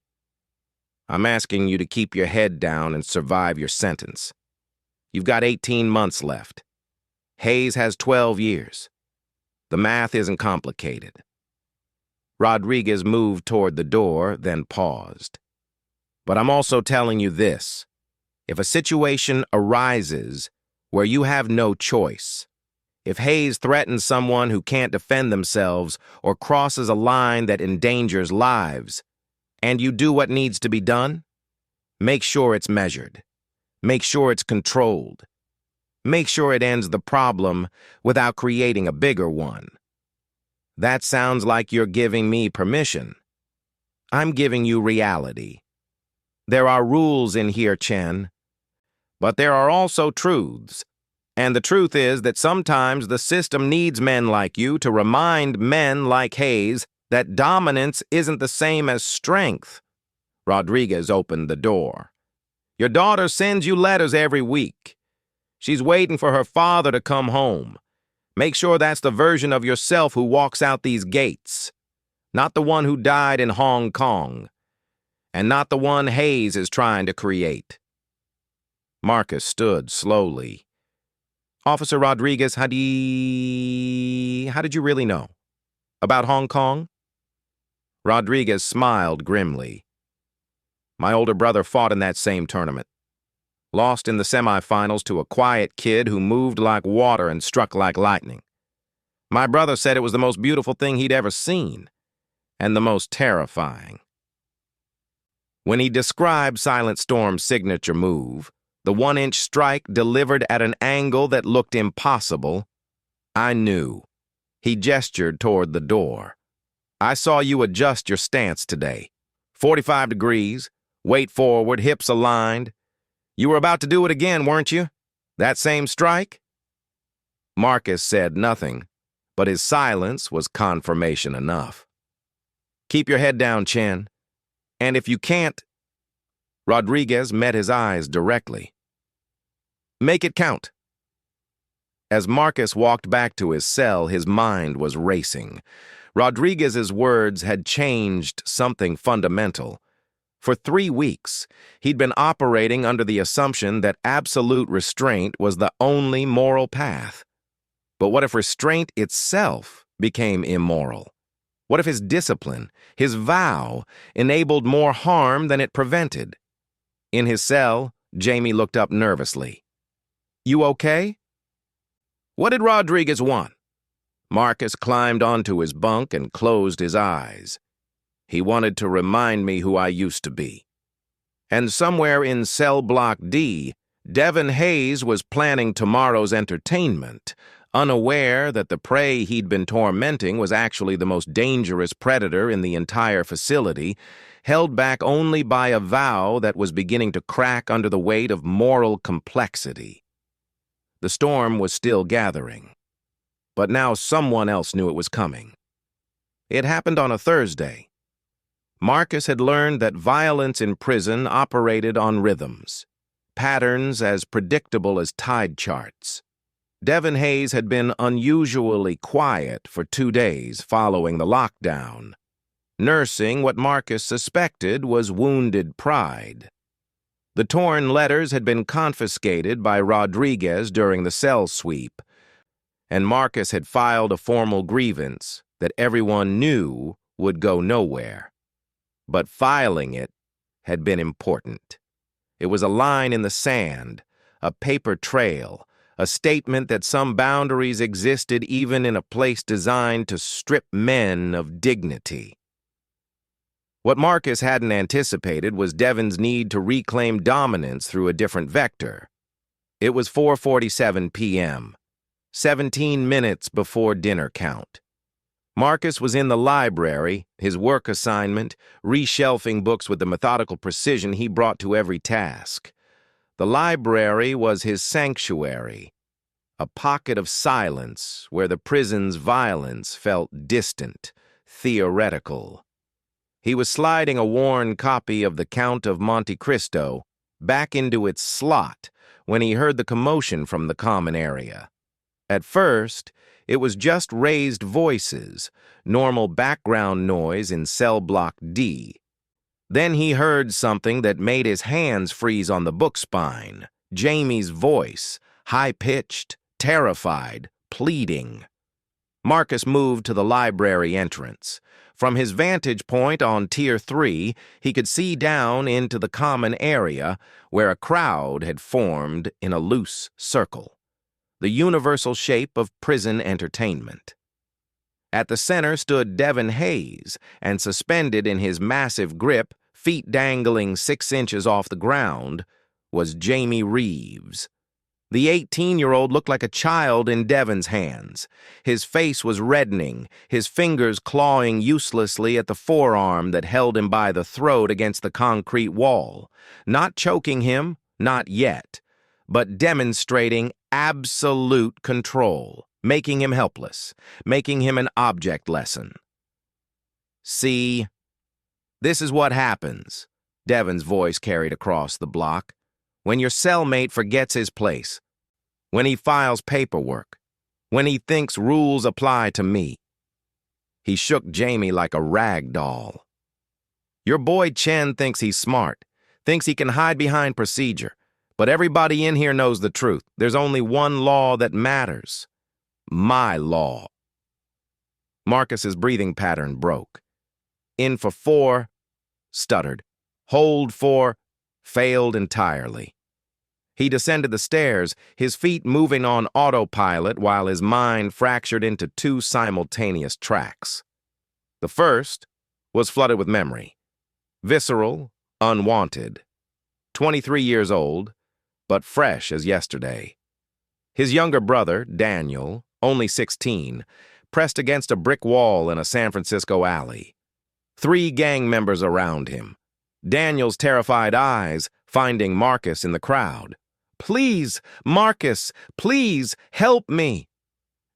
I'm asking you to keep your head down and survive your sentence. You've got 18 months left. Hayes has 12 years. The math isn't complicated." Rodriguez moved toward the door, then paused. "But I'm also telling you this. If a situation arises where you have no choice, if Hayes threatens someone who can't defend themselves or crosses a line that endangers lives, and you do what needs to be done, make sure it's measured. Make sure it's controlled. Make sure it ends the problem without creating a bigger one. That sounds like you're giving me permission. I'm giving you reality. There are rules in here, Chen, but there are also truths. And the truth is that sometimes the system needs men like you to remind men like Hayes That dominance isn't the same as strength. Rodriguez opened the door. Your daughter sends you letters every week. She's waiting for her father to come home. Make sure that's the version of yourself who walks out these gates, not the one who died in Hong Kong, and not the one Hayes is trying to create. Marcus stood slowly. Officer Rodriguez, how did you really know? About Hong Kong? Rodriguez smiled grimly. My older brother fought in that same tournament. Lost in the semifinals to a quiet kid who moved like water and struck like lightning. My brother said it was the most beautiful thing he'd ever seen, and the most terrifying. When he described Silent Storm's signature move, the 1-inch strike delivered at an angle that looked impossible, I knew. He gestured toward the door. I saw you adjust your stance today. 45 degrees, weight forward, hips aligned. You were about to do it again, weren't you? That same strike? Marcus said nothing, but his silence was confirmation enough. Keep your head down, Chen. And if you can't... Rodriguez met his eyes directly. Make it count. As Marcus walked back to his cell, his mind was racing. Rodriguez's words had changed something fundamental. For 3 weeks, he'd been operating under the assumption that absolute restraint was the only moral path. But what if restraint itself became immoral? What if his discipline, his vow, enabled more harm than it prevented? In his cell, Jamie looked up nervously. You okay? What did Rodriguez want? Marcus climbed onto his bunk and closed his eyes. He wanted to remind me who I used to be. And somewhere in cell block D, Devon Hayes was planning tomorrow's entertainment, unaware that the prey he'd been tormenting was actually the most dangerous predator in the entire facility, held back only by a vow that was beginning to crack under the weight of moral complexity. The storm was still gathering, but now someone else knew it was coming. It happened on a Thursday. Marcus had learned that violence in prison operated on rhythms, patterns as predictable as tide charts. Devon Hayes had been unusually quiet for 2 days following the lockdown, nursing what Marcus suspected was wounded pride. The torn letters had been confiscated by Rodriguez during the cell sweep, and Marcus had filed a formal grievance that everyone knew would go nowhere. But filing it had been important. It was a line in the sand, a paper trail, a statement that some boundaries existed even in a place designed to strip men of dignity. What Marcus hadn't anticipated was Devon's need to reclaim dominance through a different vector. It was 4:47 p.m., 17 minutes before dinner count. Marcus was in the library, his work assignment, reshelving books with the methodical precision he brought to every task. The library was his sanctuary, a pocket of silence where the prison's violence felt distant, theoretical. He was sliding a worn copy of The Count of Monte Cristo back into its slot when he heard the commotion from the common area. At first, it was just raised voices, normal background noise in cell block D. Then he heard something that made his hands freeze on the book spine. Jamie's voice, high-pitched, terrified, pleading. Marcus moved to the library entrance. From his vantage point on Tier 3, he could see down into the common area where a crowd had formed in a loose circle, the universal shape of prison entertainment. At the center stood Devon Hayes, and suspended in his massive grip, feet dangling 6 inches off the ground, was Jamie Reeves. The 18-year-old looked like a child in Devon's hands. His face was reddening, his fingers clawing uselessly at the forearm that held him by the throat against the concrete wall, not choking him, not yet, but demonstrating absolute control, making him helpless, making him an object lesson. See, this is what happens, Devon's voice carried across the block, when your cellmate forgets his place, when he files paperwork, when he thinks rules apply to me. He shook Jamie like a rag doll. Your boy Chen thinks he's smart, thinks he can hide behind procedure, but everybody in here knows the truth. There's only one law that matters. My law. Marcus's breathing pattern broke. In for 4, stuttered. Hold for, failed entirely. He descended the stairs, his feet moving on autopilot while his mind fractured into 2 simultaneous tracks. The first was flooded with memory. Visceral, unwanted. 23 years old, but fresh as yesterday. His younger brother, Daniel, only 16, pressed against a brick wall in a San Francisco alley. 3 gang members around him. Daniel's terrified eyes finding Marcus in the crowd. Please, Marcus, please help me.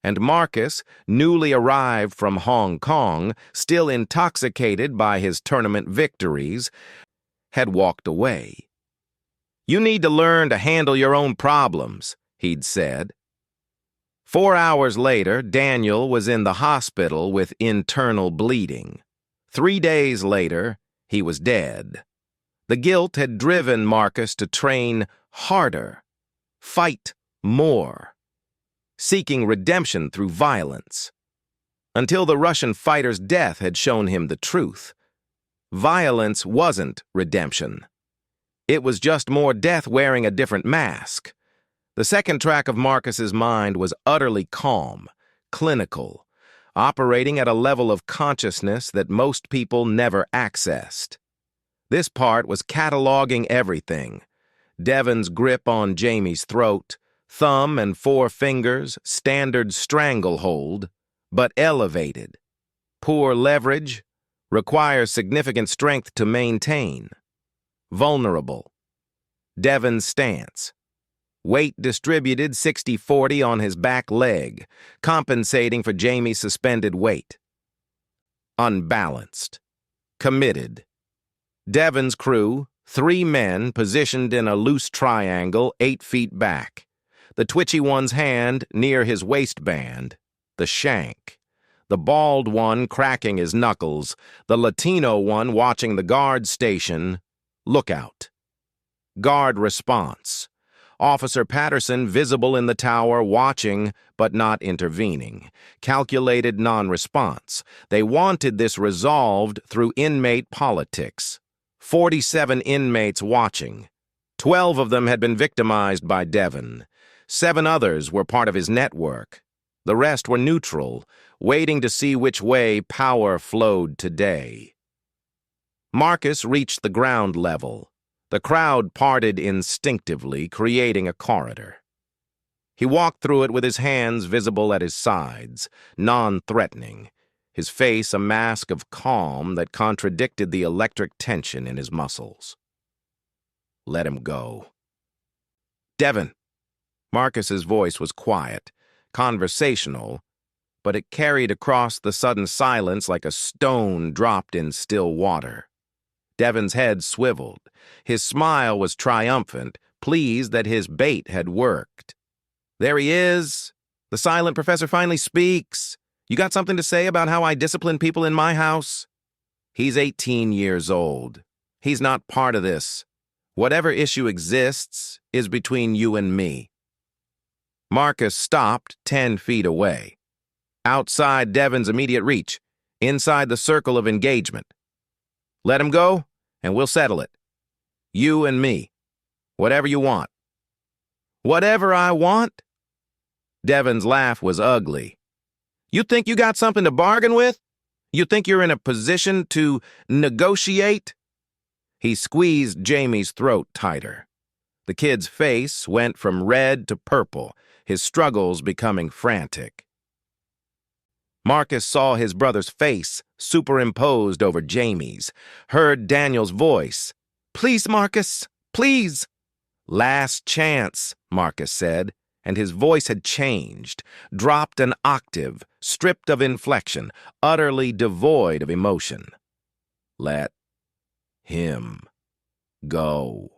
And Marcus, newly arrived from Hong Kong, still intoxicated by his tournament victories, had walked away. You need to learn to handle your own problems, he'd said. 4 hours later, Daniel was in the hospital with internal bleeding. 3 days later, he was dead. The guilt had driven Marcus to train harder, fight more, seeking redemption through violence, until the Russian fighter's death had shown him the truth. Violence wasn't redemption. It was just more death wearing a different mask. The second track of Marcus's mind was utterly calm, clinical, operating at a level of consciousness that most people never accessed. This part was cataloging everything. Devon's grip on Jamie's throat, thumb and 4 fingers, standard stranglehold, but elevated. Poor leverage, requires significant strength to maintain. Vulnerable. Devon's stance. Weight distributed 60-40 on his back leg, compensating for Jamie's suspended weight. Unbalanced. Committed. Devon's crew, 3 men positioned in a loose triangle 8 feet back. The twitchy one's hand near his waistband, the shank. The bald one cracking his knuckles, the Latino one watching the guard station, lookout. Guard response. Officer Patterson visible in the tower watching but not intervening. Calculated non-response. They wanted this resolved through inmate politics. 47 inmates watching. 12 of them had been victimized by Devon. 7 others were part of his network. The rest were neutral, waiting to see which way power flowed today. Marcus reached the ground level. The crowd parted instinctively, creating a corridor. He walked through it with his hands visible at his sides, non-threatening, his face a mask of calm that contradicted the electric tension in his muscles. Let him go. Devon. Marcus's voice was quiet, conversational, but it carried across the sudden silence like a stone dropped in still water. Devon's head swiveled. His smile was triumphant, pleased that his bait had worked. There he is. The silent professor finally speaks. You got something to say about how I discipline people in my house? He's 18 years old. He's not part of this. Whatever issue exists is between you and me. Marcus stopped 10 feet away. Outside Devon's immediate reach, inside the circle of engagement. Let him go, and we'll settle it. You and me. Whatever you want. Whatever I want? Devon's laugh was ugly. You think you got something to bargain with? You think you're in a position to negotiate? He squeezed Jamie's throat tighter. The kid's face went from red to purple, his struggles becoming frantic. Marcus saw his brother's face superimposed over Jamie's, heard Daniel's voice. Please, Marcus, please. Last chance, Marcus said, and his voice had changed, dropped an octave, stripped of inflection, utterly devoid of emotion. Let him go.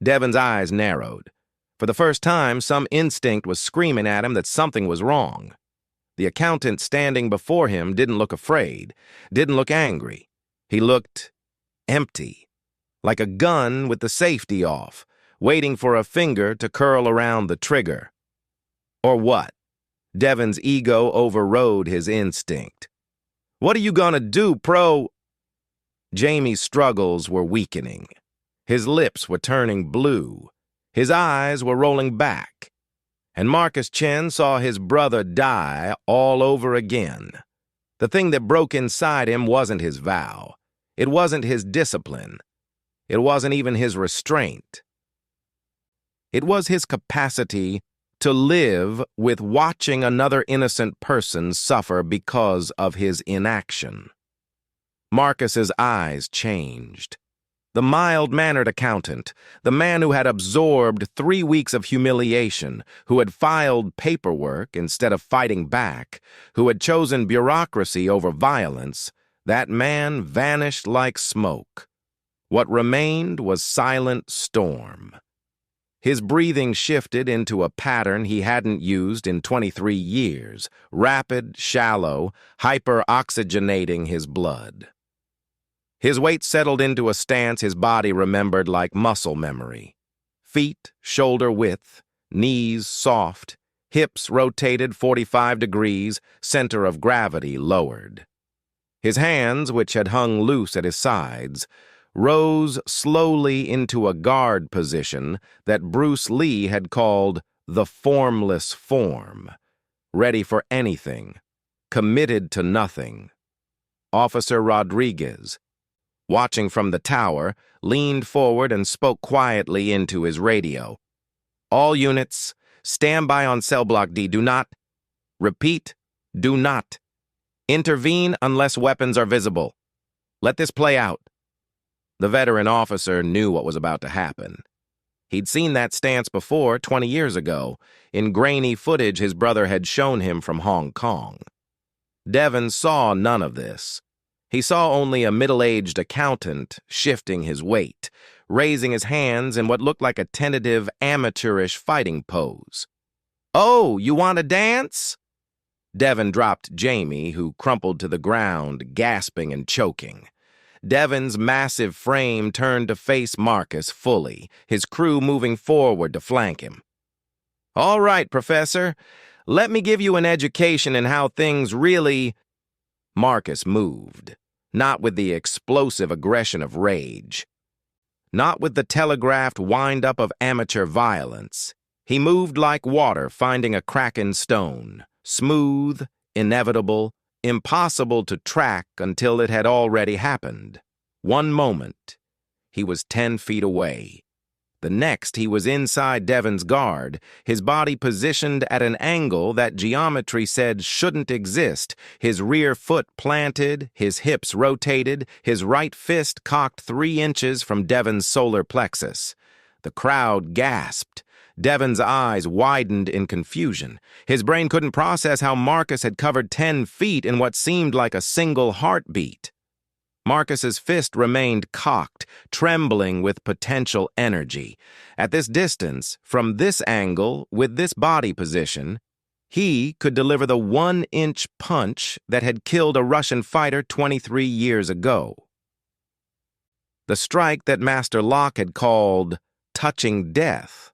Devon's eyes narrowed. For the first time, some instinct was screaming at him that something was wrong. The accountant standing before him didn't look afraid, didn't look angry. He looked empty, like a gun with the safety off, waiting for a finger to curl around the trigger. Or what? Devon's ego overrode his instinct. What are you gonna do, pro? Jamie's struggles were weakening. His lips were turning blue. His eyes were rolling back. And Marcus Chen saw his brother die all over again. The thing that broke inside him wasn't his vow. It wasn't his discipline. It wasn't even his restraint. It was his capacity to live with watching another innocent person suffer because of his inaction. Marcus's eyes changed. The mild-mannered accountant, the man who had absorbed 3 weeks of humiliation, who had filed paperwork instead of fighting back, who had chosen bureaucracy over violence, that man vanished like smoke. What remained was silent storm. His breathing shifted into a pattern he hadn't used in 23 years, rapid, shallow, hyper-oxygenating his blood. His weight settled into a stance his body remembered like muscle memory. Feet shoulder width, knees soft, hips rotated 45 degrees, center of gravity lowered. His hands, which had hung loose at his sides, rose slowly into a guard position that Bruce Lee had called the formless form, ready for anything, committed to nothing. Officer Rodriguez, watching from the tower, leaned forward and spoke quietly into his radio. All units, stand by on cell block D. Do not, repeat, do not, intervene unless weapons are visible. Let this play out. The veteran officer knew what was about to happen. He'd seen that stance before 20 years ago, in grainy footage his brother had shown him from Hong Kong. Devon saw none of this. He saw only a middle-aged accountant shifting his weight, raising his hands in what looked like a tentative, amateurish fighting pose. "Oh, you want to dance?" Devon dropped Jamie, who crumpled to the ground, gasping and choking. Devon's massive frame turned to face Marcus fully, his crew moving forward to flank him. "All right, Professor, let me give you an education in how things really—" Marcus moved, not with the explosive aggression of rage, not with the telegraphed wind-up of amateur violence. He moved like water finding a crack in stone, smooth, inevitable, impossible to track until it had already happened. One moment, he was 10 feet away. The next, he was inside Devon's guard, his body positioned at an angle that geometry said shouldn't exist, his rear foot planted, his hips rotated, his right fist cocked 3 inches from Devon's solar plexus. The crowd gasped. Devon's eyes widened in confusion. His brain couldn't process how Marcus had covered 10 feet in what seemed like a single heartbeat. Marcus's fist remained cocked, trembling with potential energy. At this distance, from this angle, with this body position, he could deliver the 1-inch punch that had killed a Russian fighter 23 years ago. The strike that Master Locke had called touching death.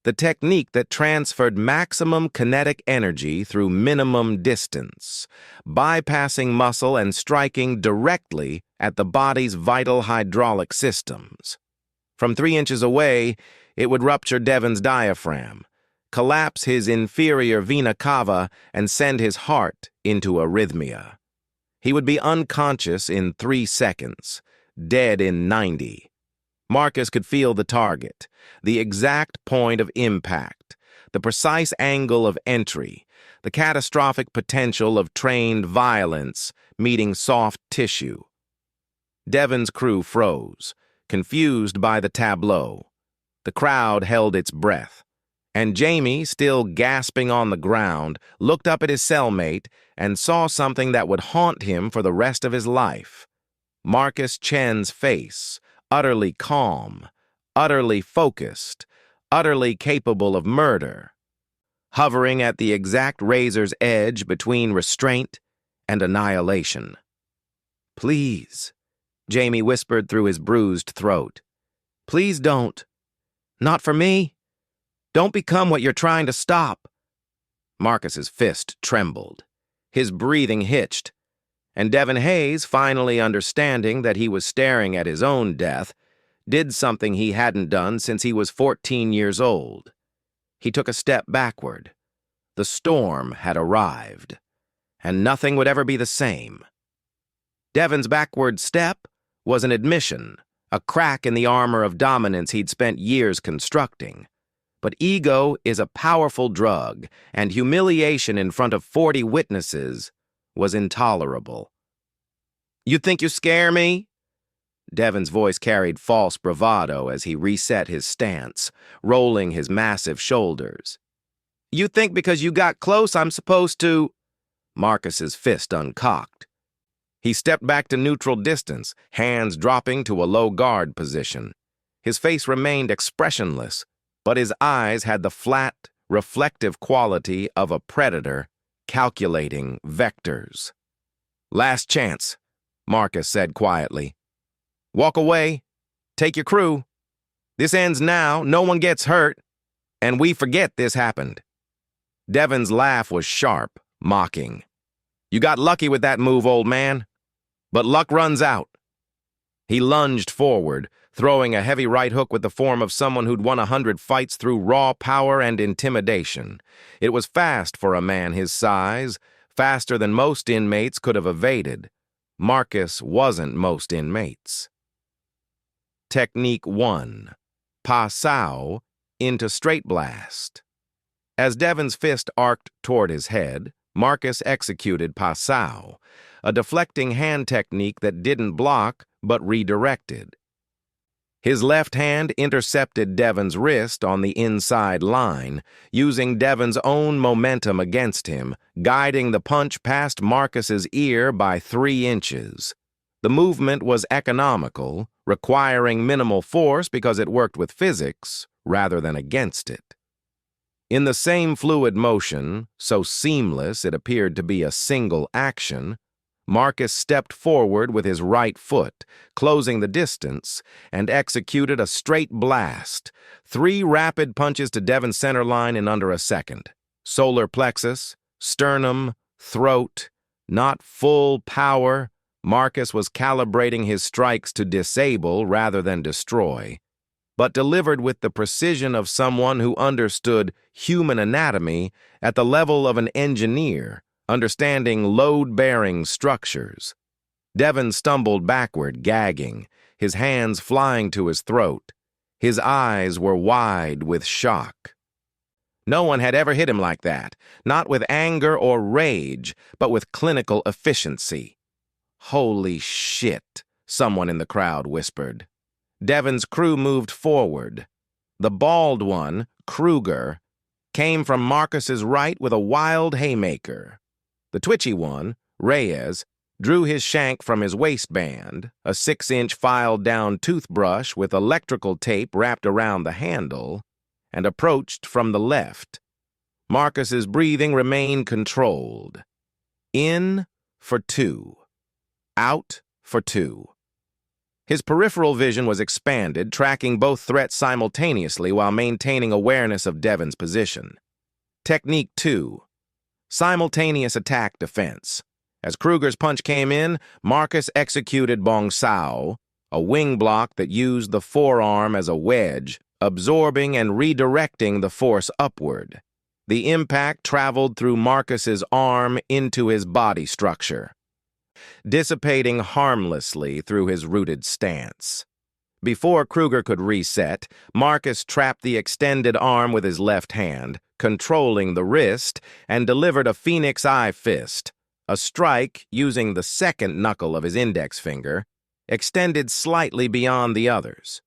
The technique that transferred maximum kinetic energy through minimum distance, bypassing muscle and striking directly at the body's vital hydraulic systems. From 3 inches away, it would rupture Devon's diaphragm, collapse his inferior vena cava, and send his heart into arrhythmia. He would be unconscious in 3 seconds, dead in 90. Marcus could feel the target, the exact point of impact, the precise angle of entry, the catastrophic potential of trained violence meeting soft tissue. Devon's crew froze, confused by the tableau. The crowd held its breath. And Jamie, still gasping on the ground, looked up at his cellmate and saw something that would haunt him for the rest of his life. Marcus Chen's face, utterly calm, utterly focused, utterly capable of murder, hovering at the exact razor's edge between restraint and annihilation. "Please," Jamie whispered through his bruised throat. "Please don't. Not for me. Don't become what you're trying to stop." Marcus's fist trembled. His breathing hitched. And Devon Hayes, finally understanding that he was staring at his own death, did something he hadn't done since he was 14 years old. He took a step backward. The storm had arrived, and nothing would ever be the same. Devon's backward step was an admission, a crack in the armor of dominance he'd spent years constructing. But ego is a powerful drug, and humiliation in front of 40 witnesses was intolerable. "You think you scare me?" Devon's voice carried false bravado as he reset his stance, rolling his massive shoulders. "You think because you got close I'm supposed to—" Marcus's fist uncocked. He stepped back to neutral distance, hands dropping to a low guard position. His face remained expressionless, but his eyes had the flat, reflective quality of a predator calculating vectors. "Last chance," Marcus said quietly. "Walk away. Take your crew. This ends now, no one gets hurt, and we forget this happened." Devon's laugh was sharp, mocking. "You got lucky with that move, old man. But luck runs out." He lunged forward, throwing a heavy right hook with the form of someone who'd won 100 fights through raw power and intimidation. It was fast for a man his size, faster than most inmates could have evaded. Marcus wasn't most inmates. Technique 1. Pa Sao into straight blast. As Devon's fist arced toward his head, Marcus executed Pa Sao, a deflecting hand technique that didn't block but redirected. His left hand intercepted Devon's wrist on the inside line, using Devon's own momentum against him, guiding the punch past Marcus's ear by 3 inches. The movement was economical, requiring minimal force because it worked with physics rather than against it. In the same fluid motion, so seamless it appeared to be a single action, Marcus stepped forward with his right foot, closing the distance, and executed a straight blast, 3 rapid punches to Devon's center line in under a second. Solar plexus, sternum, throat, not full power. Marcus was calibrating his strikes to disable rather than destroy, but delivered with the precision of someone who understood human anatomy at the level of an engineer, understanding load-bearing structures. Devon stumbled backward, gagging, his hands flying to his throat. His eyes were wide with shock. No one had ever hit him like that, not with anger or rage, but with clinical efficiency. "Holy shit," someone in the crowd whispered. Devon's crew moved forward. The bald one, Kruger, came from Marcus's right with a wild haymaker. The twitchy one, Reyes, drew his shank from his waistband, a 6-inch filed-down toothbrush with electrical tape wrapped around the handle, and approached from the left. Marcus's breathing remained controlled. In for 2. Out for 2. His peripheral vision was expanded, tracking both threats simultaneously while maintaining awareness of Devon's position. Technique 2. Simultaneous attack defense. As Kruger's punch came in, Marcus executed Bong Sao, a wing block that used the forearm as a wedge, absorbing and redirecting the force upward. The impact traveled through Marcus's arm into his body structure, dissipating harmlessly through his rooted stance. Before Kruger could reset, Marcus trapped the extended arm with his left hand, controlling the wrist, and delivered a phoenix eye fist, a strike using the second knuckle of his index finger, extended slightly beyond the others.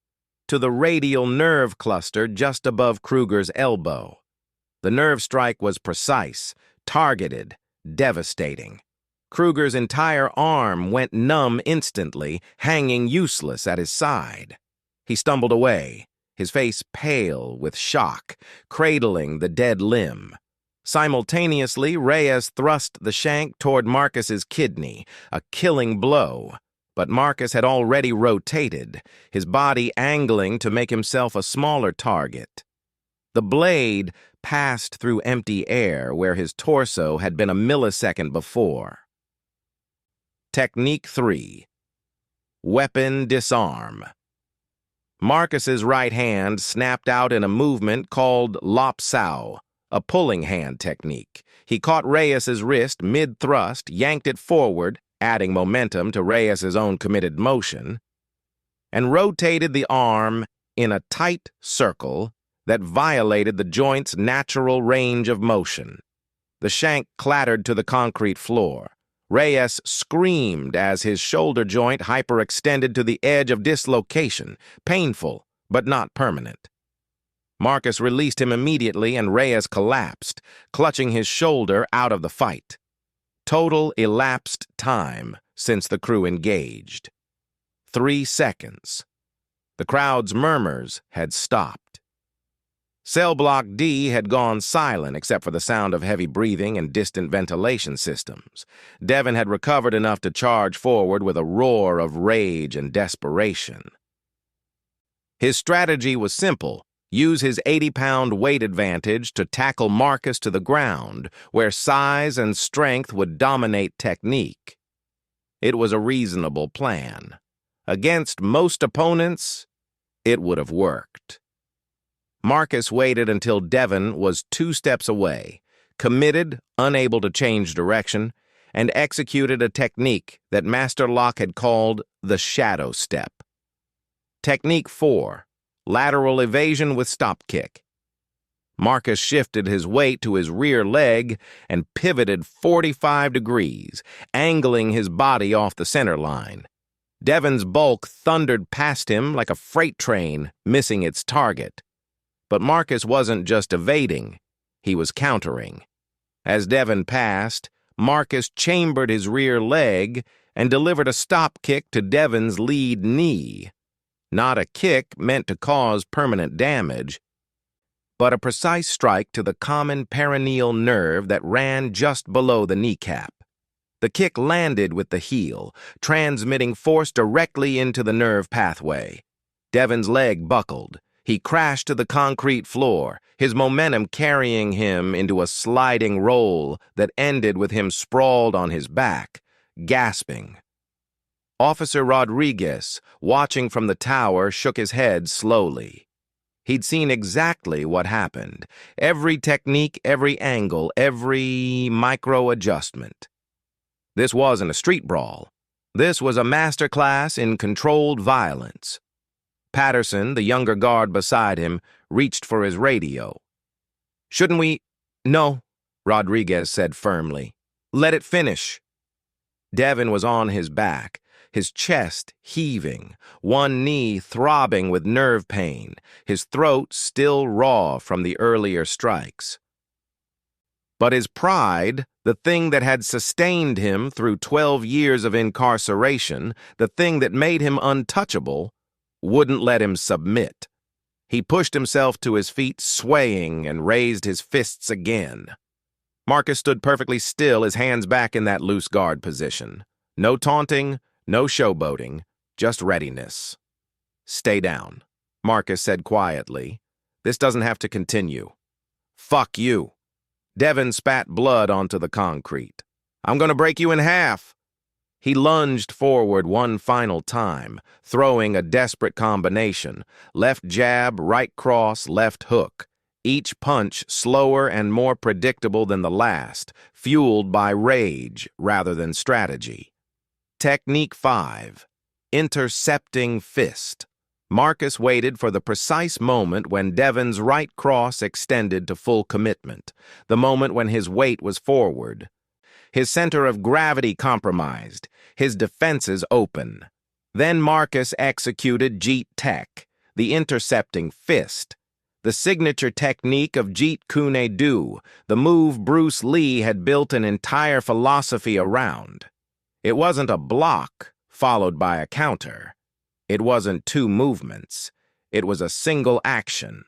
to the radial nerve cluster just above Kruger's elbow. The nerve strike was precise, targeted, devastating. Kruger's entire arm went numb instantly, hanging useless at his side. He stumbled away, his face pale with shock, cradling the dead limb. Simultaneously, Reyes thrust the shank toward Marcus's kidney, a killing blow. But Marcus had already rotated, his body angling to make himself a smaller target. The blade passed through empty air where his torso had been a millisecond before. Technique 3. Weapon disarm. Marcus's right hand snapped out in a movement called lop sao, a pulling hand technique. He caught Reyes's wrist mid-thrust, yanked it forward, adding momentum to Reyes's own committed motion, and rotated the arm in a tight circle that violated the joint's natural range of motion. The shank clattered to the concrete floor. Reyes screamed as his shoulder joint hyperextended to the edge of dislocation, painful but not permanent. Marcus released him immediately and Reyes collapsed, clutching his shoulder out of the fight. Total elapsed time since the crew engaged. 3 seconds. The crowd's murmurs had stopped. Cell Block D had gone silent except for the sound of heavy breathing and distant ventilation systems. Devon had recovered enough to charge forward with a roar of rage and desperation. His strategy was simple. Use his 80-pound weight advantage to tackle Marcus to the ground, where size and strength would dominate technique. It was a reasonable plan. Against most opponents, it would have worked. Marcus waited until Devon was 2 steps away, committed, unable to change direction, and executed a technique that Master Locke had called the shadow step. Technique 4. Lateral evasion with stop kick. Marcus shifted his weight to his rear leg and pivoted 45 degrees, angling his body off the center line. Devon's bulk thundered past him like a freight train, missing its target. But Marcus wasn't just evading, he was countering. As Devon passed, Marcus chambered his rear leg and delivered a stop kick to Devon's lead knee. Not a kick meant to cause permanent damage, but a precise strike to the common perineal nerve that ran just below the kneecap. The kick landed with the heel, transmitting force directly into the nerve pathway. Devon's leg buckled. He crashed to the concrete floor, his momentum carrying him into a sliding roll that ended with him sprawled on his back, gasping. Officer Rodriguez, watching from the tower, shook his head slowly. He'd seen exactly what happened. Every technique, every angle, every micro-adjustment. This wasn't a street brawl. This was a masterclass in controlled violence. Patterson, the younger guard beside him, reached for his radio. "Shouldn't we—" "No," Rodriguez said firmly. "Let it finish." Devon was on his back, his chest heaving, one knee throbbing with nerve pain, his throat still raw from the earlier strikes. But his pride, the thing that had sustained him through 12 years of incarceration, the thing that made him untouchable, wouldn't let him submit. He pushed himself to his feet, swaying, and raised his fists again. Marcus stood perfectly still, his hands back in that loose guard position. No taunting, no showboating, just readiness. "Stay down," Marcus said quietly. "This doesn't have to continue." "Fuck you." Devon spat blood onto the concrete. "I'm gonna break you in half." He lunged forward one final time, throwing a desperate combination. Left jab, right cross, left hook. Each punch slower and more predictable than the last, fueled by rage rather than strategy. Technique 5. Intercepting fist. Marcus waited for the precise moment when Devon's right cross extended to full commitment, the moment when his weight was forward. His center of gravity compromised, his defenses open. Then Marcus executed Jeet Tech, the intercepting fist, the signature technique of Jeet Kune Do, the move Bruce Lee had built an entire philosophy around. It wasn't a block followed by a counter. It wasn't two movements. It was a single action.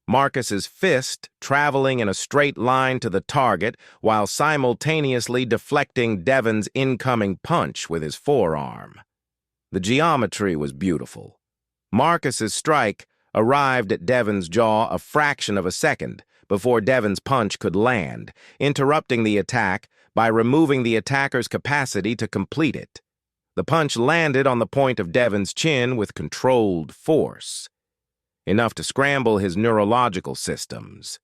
Marcus's fist traveling in a straight line to the target while simultaneously deflecting Devon's incoming punch with his forearm. The geometry was beautiful. Marcus's strike arrived at Devon's jaw a fraction of a second before Devon's punch could land, interrupting the attack by removing the attacker's capacity to complete it. The punch landed on the point of Devon's chin with controlled force. Enough to scramble his neurological systems.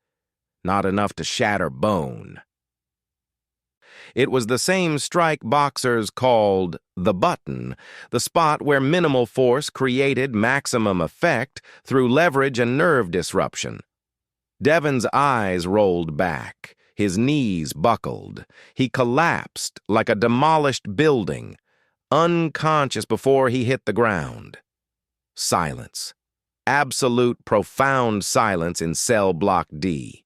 Not enough to shatter bone. It was the same strike boxers called the button, the spot where minimal force created maximum effect through leverage and nerve disruption. Devon's eyes rolled back, his knees buckled. He collapsed like a demolished building, unconscious before he hit the ground. Silence. Absolute, profound silence in cell block D.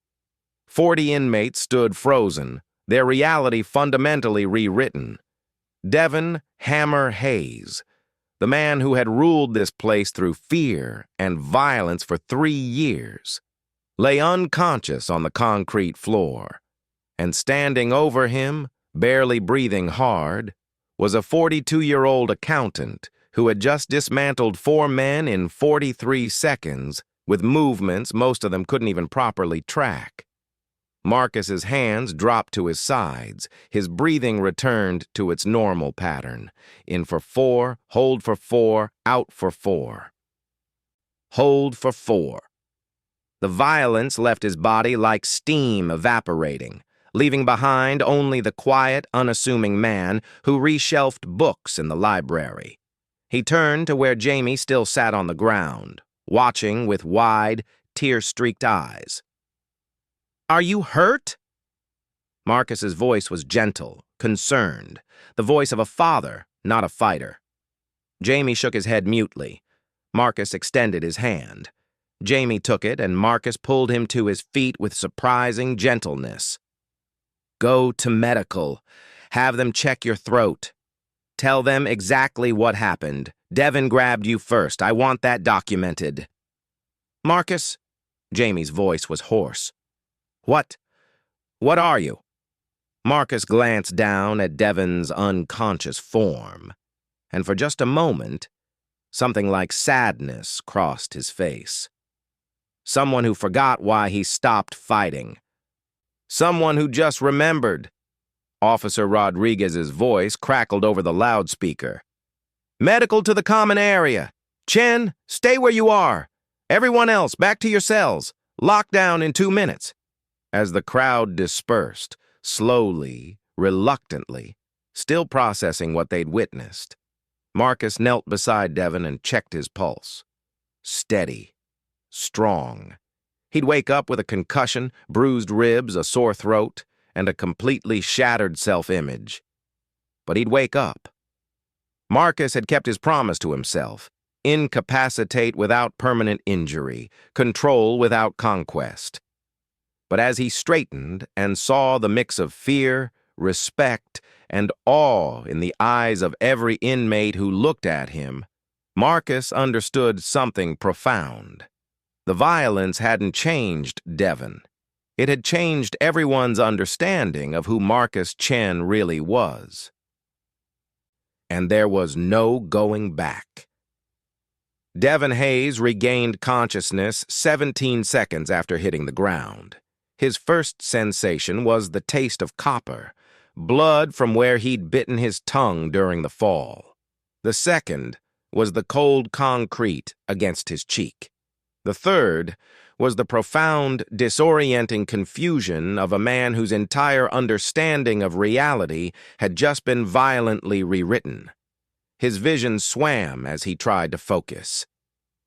40 inmates stood frozen, their reality fundamentally rewritten. Devon "Hammer" Hayes, the man who had ruled this place through fear and violence for 3 years, lay unconscious on the concrete floor, and standing over him, barely breathing hard, was a 42-year-old accountant who had just dismantled 4 men in 43 seconds with movements most of them couldn't even properly track. Marcus's hands dropped to his sides. His breathing returned to its normal pattern. In for 4, hold for 4, out for 4. Hold for 4. The violence left his body like steam evaporating, leaving behind only the quiet, unassuming man who reshelved books in the library. He turned to where Jamie still sat on the ground, watching with wide, tear-streaked eyes. "Are you hurt?" Marcus's voice was gentle, concerned, the voice of a father, not a fighter. Jamie shook his head mutely. Marcus extended his hand. Jamie took it, and Marcus pulled him to his feet with surprising gentleness. "Go to medical. Have them check your throat. Tell them exactly what happened. Devon grabbed you first. I want that documented." "Marcus?" Jamie's voice was hoarse. What are you?" Marcus glanced down at Devon's unconscious form, and for just a moment, something like sadness crossed his face. Someone who forgot why he stopped fighting. Someone who just remembered. Officer Rodriguez's voice crackled over the loudspeaker. "Medical to the common area. Chen, stay where you are. Everyone else, back to your cells. Lockdown in 2 minutes." As the crowd dispersed, slowly, reluctantly, still processing what they'd witnessed, Marcus knelt beside Devon and checked his pulse. Steady. Strong. He'd wake up with a concussion, bruised ribs, a sore throat, and a completely shattered self-image. But he'd wake up. Marcus had kept his promise to himself. Incapacitate without permanent injury. Control without conquest. But as he straightened and saw the mix of fear, respect, and awe in the eyes of every inmate who looked at him, Marcus understood something profound. The violence hadn't changed Devon. It had changed everyone's understanding of who Marcus Chen really was. And there was no going back. Devon Hayes regained consciousness 17 seconds after hitting the ground. His first sensation was the taste of copper, blood from where he'd bitten his tongue during the fall. The second was the cold concrete against his cheek. The third was the profound, disorienting confusion of a man whose entire understanding of reality had just been violently rewritten. His vision swam as he tried to focus.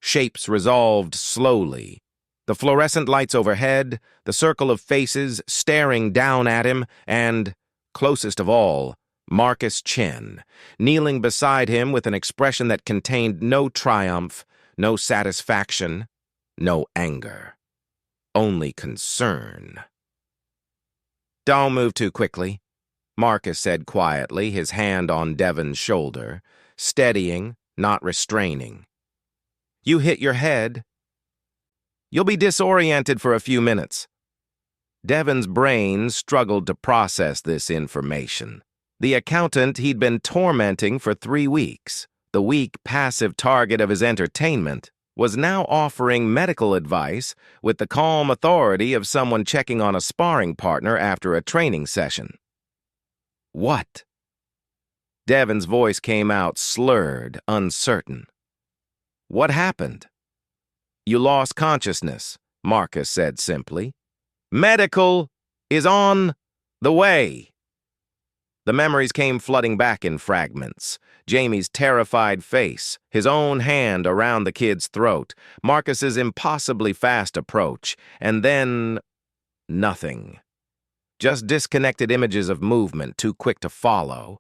Shapes resolved slowly. The fluorescent lights overhead, the circle of faces staring down at him, and, closest of all, Marcus Chen, kneeling beside him with an expression that contained no triumph, No satisfaction, no anger. Only concern. "Don't move too quickly," Marcus said quietly, his hand on Devon's shoulder, steadying, not restraining. "You hit your head. You'll be disoriented for a few minutes." Devon's brain struggled to process this information. The accountant he'd been tormenting for 3 weeks, the weak, passive target of his entertainment, was now offering medical advice with the calm authority of someone checking on a sparring partner after a training session. "What?" Devon's voice came out slurred, uncertain. "What happened?" "You lost consciousness," Marcus said simply. "Medical is on the way." The memories came flooding back in fragments. Jamie's terrified face, his own hand around the kid's throat, Marcus's impossibly fast approach, and then nothing. Just disconnected images of movement too quick to follow.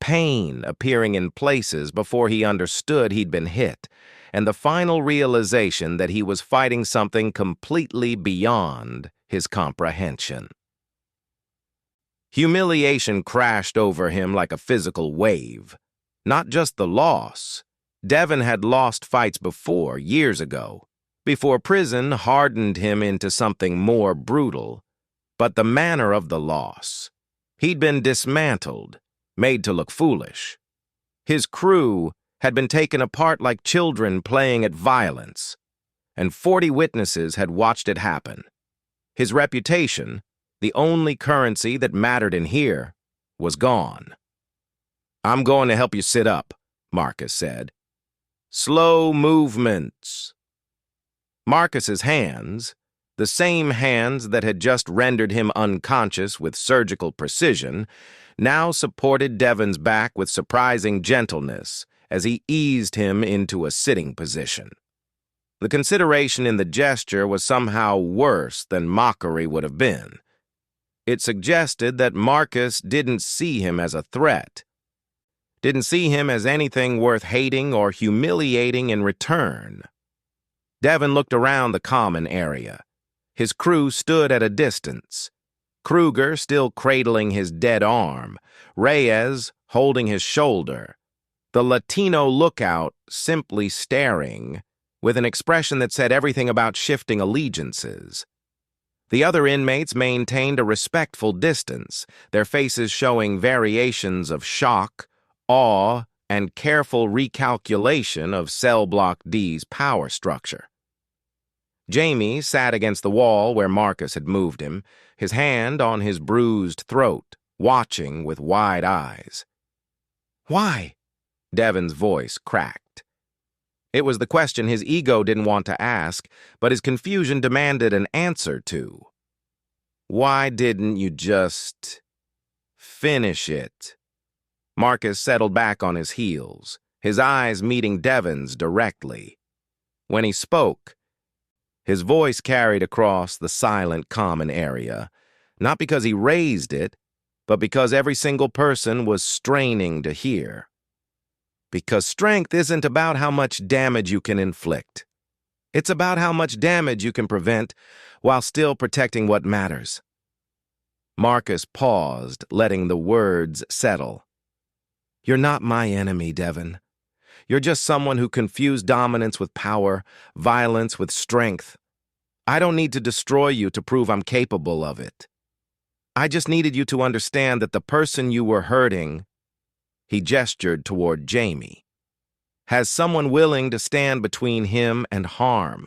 Pain appearing in places before he understood he'd been hit, and the final realization that he was fighting something completely beyond his comprehension. Humiliation crashed over him like a physical wave. Not just the loss. Devon had lost fights before, years ago, before prison hardened him into something more brutal. But the manner of the loss. He'd been dismantled, made to look foolish. His crew had been taken apart like children playing at violence, and 40 witnesses had watched it happen. His reputation, the only currency that mattered in here, was gone. "I'm going to help you sit up," Marcus said. "Slow movements." Marcus's hands, the same hands that had just rendered him unconscious with surgical precision, now supported Devon's back with surprising gentleness as he eased him into a sitting position. The consideration in the gesture was somehow worse than mockery would have been. It suggested that Marcus didn't see him as a threat, didn't see him as anything worth hating or humiliating in return. Devon looked around the common area. His crew stood at a distance. Kruger still cradling his dead arm, Reyes holding his shoulder, the Latino lookout simply staring, with an expression that said everything about shifting allegiances. The other inmates maintained a respectful distance, their faces showing variations of shock, awe, and careful recalculation of Cell Block D's power structure. Jamie sat against the wall where Marcus had moved him, his hand on his bruised throat, watching with wide eyes. "Why?" Devon's voice cracked. It was the question his ego didn't want to ask, but his confusion demanded an answer to. "Why didn't you just finish it?" Marcus settled back on his heels, his eyes meeting Devon's directly. When he spoke, his voice carried across the silent common area, not because he raised it, but because every single person was straining to hear. Because strength isn't about how much damage you can inflict. It's about how much damage you can prevent while still protecting what matters. Marcus paused, letting the words settle. "You're not my enemy, Devon. You're just someone who confused dominance with power, violence with strength. I don't need to destroy you to prove I'm capable of it. I just needed you to understand that the person you were hurting," he gestured toward Jamie, "has someone willing to stand between him and harm."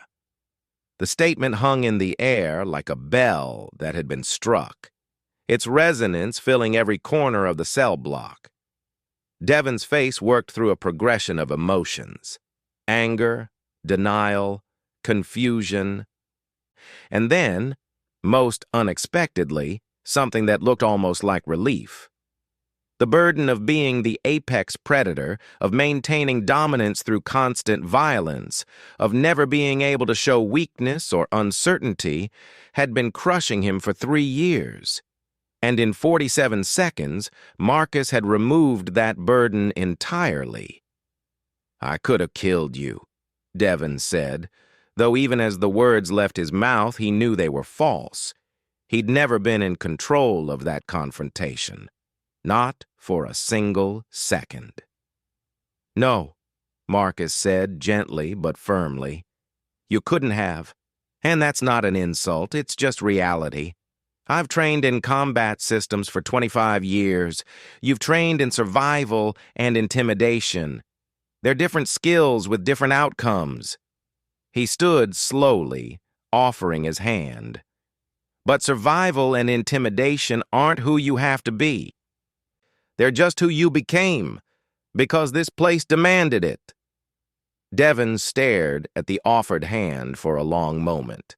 The statement hung in the air like a bell that had been struck, its resonance filling every corner of the cell block. Devon's face worked through a progression of emotions: anger, denial, confusion, and then, most unexpectedly, something that looked almost like relief. The burden of being the apex predator, of maintaining dominance through constant violence, of never being able to show weakness or uncertainty, had been crushing him for 3 years. And in 47 seconds, Marcus had removed that burden entirely. "I could have killed you," Devon said, though even as the words left his mouth, he knew they were false. He'd never been in control of that confrontation. Not for a single second. "No," Marcus said, gently but firmly. "You couldn't have. And that's not an insult, it's just reality. I've trained in combat systems for 25 years. You've trained in survival and intimidation. They're different skills with different outcomes." He stood slowly, offering his hand. "But survival and intimidation aren't who you have to be. They're just who you became, because this place demanded it." Devon stared at the offered hand for a long moment.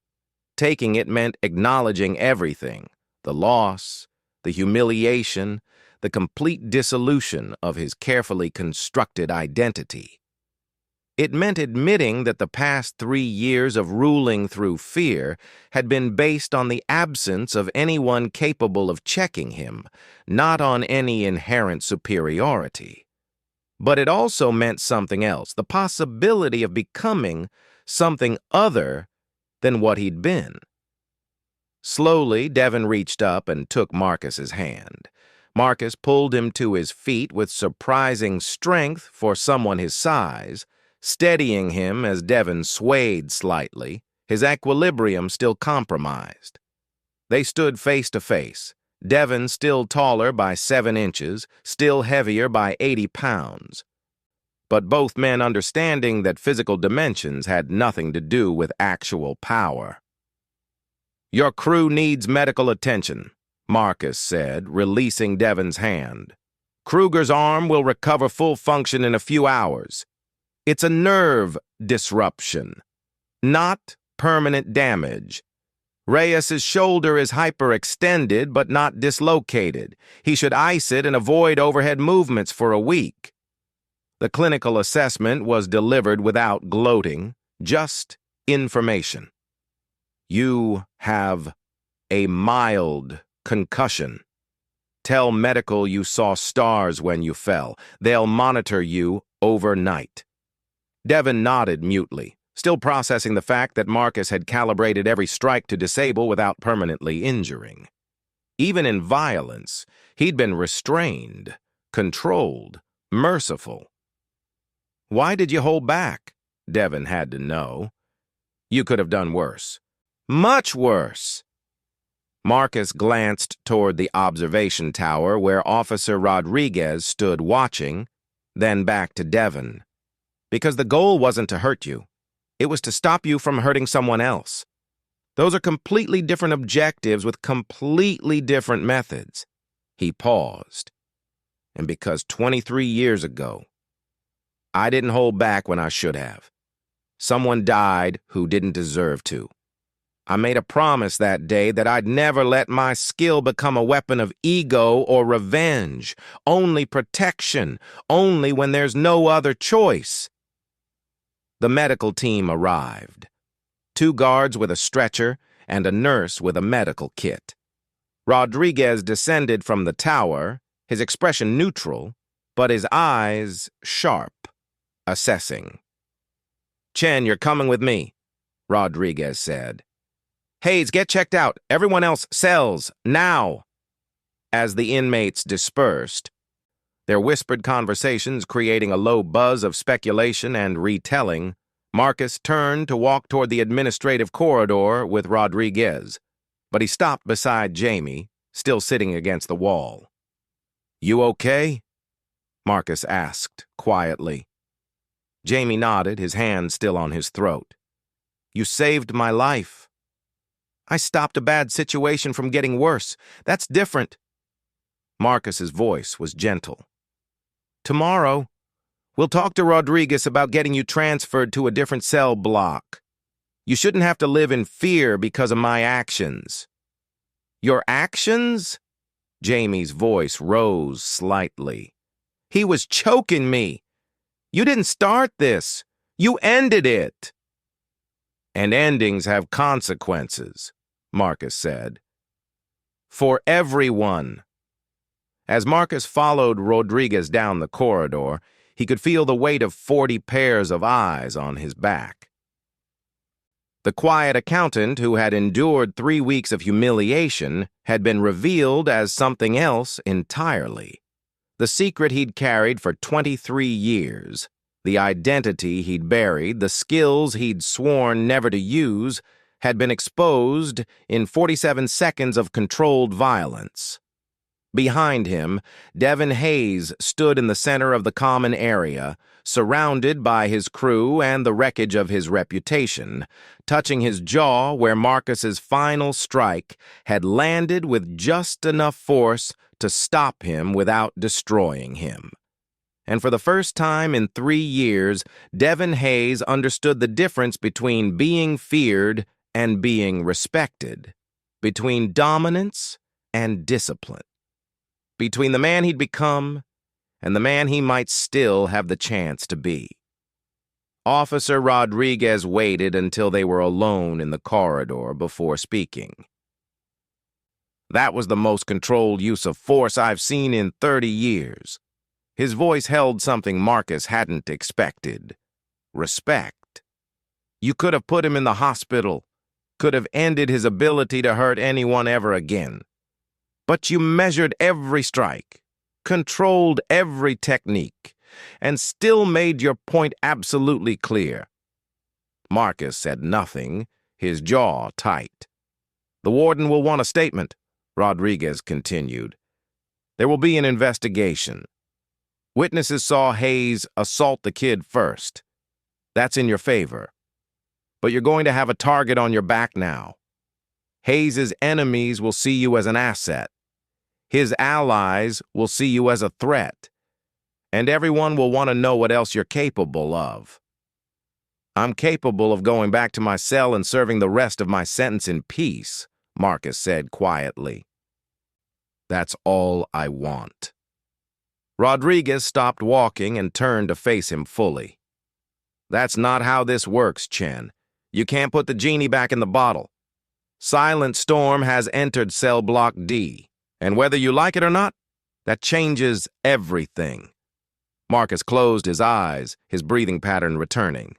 Taking it meant acknowledging everything: the loss, the humiliation, the complete dissolution of his carefully constructed identity. It meant admitting that the past 3 years of ruling through fear had been based on the absence of anyone capable of checking him, not on any inherent superiority. But it also meant something else: the possibility of becoming something other than what he'd been. Slowly, Devon reached up and took Marcus's hand. Marcus pulled him to his feet with surprising strength for someone his size, steadying him as Devon swayed slightly, his equilibrium still compromised. They stood face to face, Devon still taller by 7 inches, still heavier by 80 pounds. But both men understanding that physical dimensions had nothing to do with actual power. "Your crew needs medical attention," Marcus said, releasing Devon's hand. "Kruger's arm will recover full function in a few hours. It's a nerve disruption, not permanent damage. Reyes's shoulder is hyperextended but not dislocated. He should ice it and avoid overhead movements for a week." The clinical assessment was delivered without gloating, just information. "You have a mild concussion. Tell medical you saw stars when you fell. They'll monitor you overnight." Devon nodded mutely, still processing the fact that Marcus had calibrated every strike to disable without permanently injuring. Even in violence, he'd been restrained, controlled, merciful. "Why did you hold back?" Devon had to know. "You could have done worse. Much worse." Marcus glanced toward the observation tower where Officer Rodriguez stood watching, then back to Devon. "Because the goal wasn't to hurt you. It was to stop you from hurting someone else. Those are completely different objectives with completely different methods." He paused. "And because 23 years ago, I didn't hold back when I should have. Someone died who didn't deserve to. I made a promise that day that I'd never let my skill become a weapon of ego or revenge, only protection, only when there's no other choice." The medical team arrived. 2 guards with a stretcher and a nurse with a medical kit. Rodriguez descended from the tower, his expression neutral, but his eyes sharp, assessing. "Chen, you're coming with me," Rodriguez said. "Hayes, get checked out. Everyone else, cells, now." As the inmates dispersed, their whispered conversations creating a low buzz of speculation and retelling, Marcus turned to walk toward the administrative corridor with Rodriguez, but he stopped beside Jamie, still sitting against the wall. "You okay?" Marcus asked quietly. Jamie nodded, his hand still on his throat. "You saved my life. I stopped a bad situation from getting worse. That's different." Marcus's voice was gentle. "Tomorrow, we'll talk to Rodriguez about getting you transferred to a different cell block. You shouldn't have to live in fear because of my actions." "Your actions?" Jamie's voice rose slightly. "He was choking me. You didn't start this. You ended it." "And endings have consequences," Marcus said. "For everyone." As Marcus followed Rodriguez down the corridor, He could feel the weight of 40 pairs of eyes on his back. The quiet accountant who had endured 3 weeks of humiliation had been revealed as something else entirely. The secret he'd carried for 23 years, the identity he'd buried, the skills he'd sworn never to use, had been exposed in 47 seconds of controlled violence. Behind him, Devon Hayes stood in the center of the common area, surrounded by his crew and the wreckage of his reputation, touching his jaw where Marcus's final strike had landed with just enough force to stop him without destroying him. And for the first time in 3 years, Devon Hayes understood the difference between being feared and being respected, between dominance and discipline, between the man he'd become and the man he might still have the chance to be. Officer Rodriguez waited until they were alone in the corridor before speaking. "That was the most controlled use of force I've seen in 30 years. His voice held something Marcus hadn't expected. Respect. You could have put him in the hospital, could have ended his ability to hurt anyone ever again. But you measured every strike, controlled every technique, and still made your point absolutely clear." Marcus said nothing, his jaw tight. "The warden will want a statement," Rodriguez continued. "There will be an investigation. Witnesses saw Hayes assault the kid first. That's in your favor. But you're going to have a target on your back now. Hayes's enemies will see you as an asset. His allies will see you as a threat. And everyone will want to know what else you're capable of." "I'm capable of going back to my cell and serving the rest of my sentence in peace," Marcus said quietly. "That's all I want." Rodriguez stopped walking and turned to face him fully. "That's not how this works, Chen. You can't put the genie back in the bottle. Silent Storm has entered Cell Block D. And whether you like it or not, that changes everything." Marcus closed his eyes, his breathing pattern returning.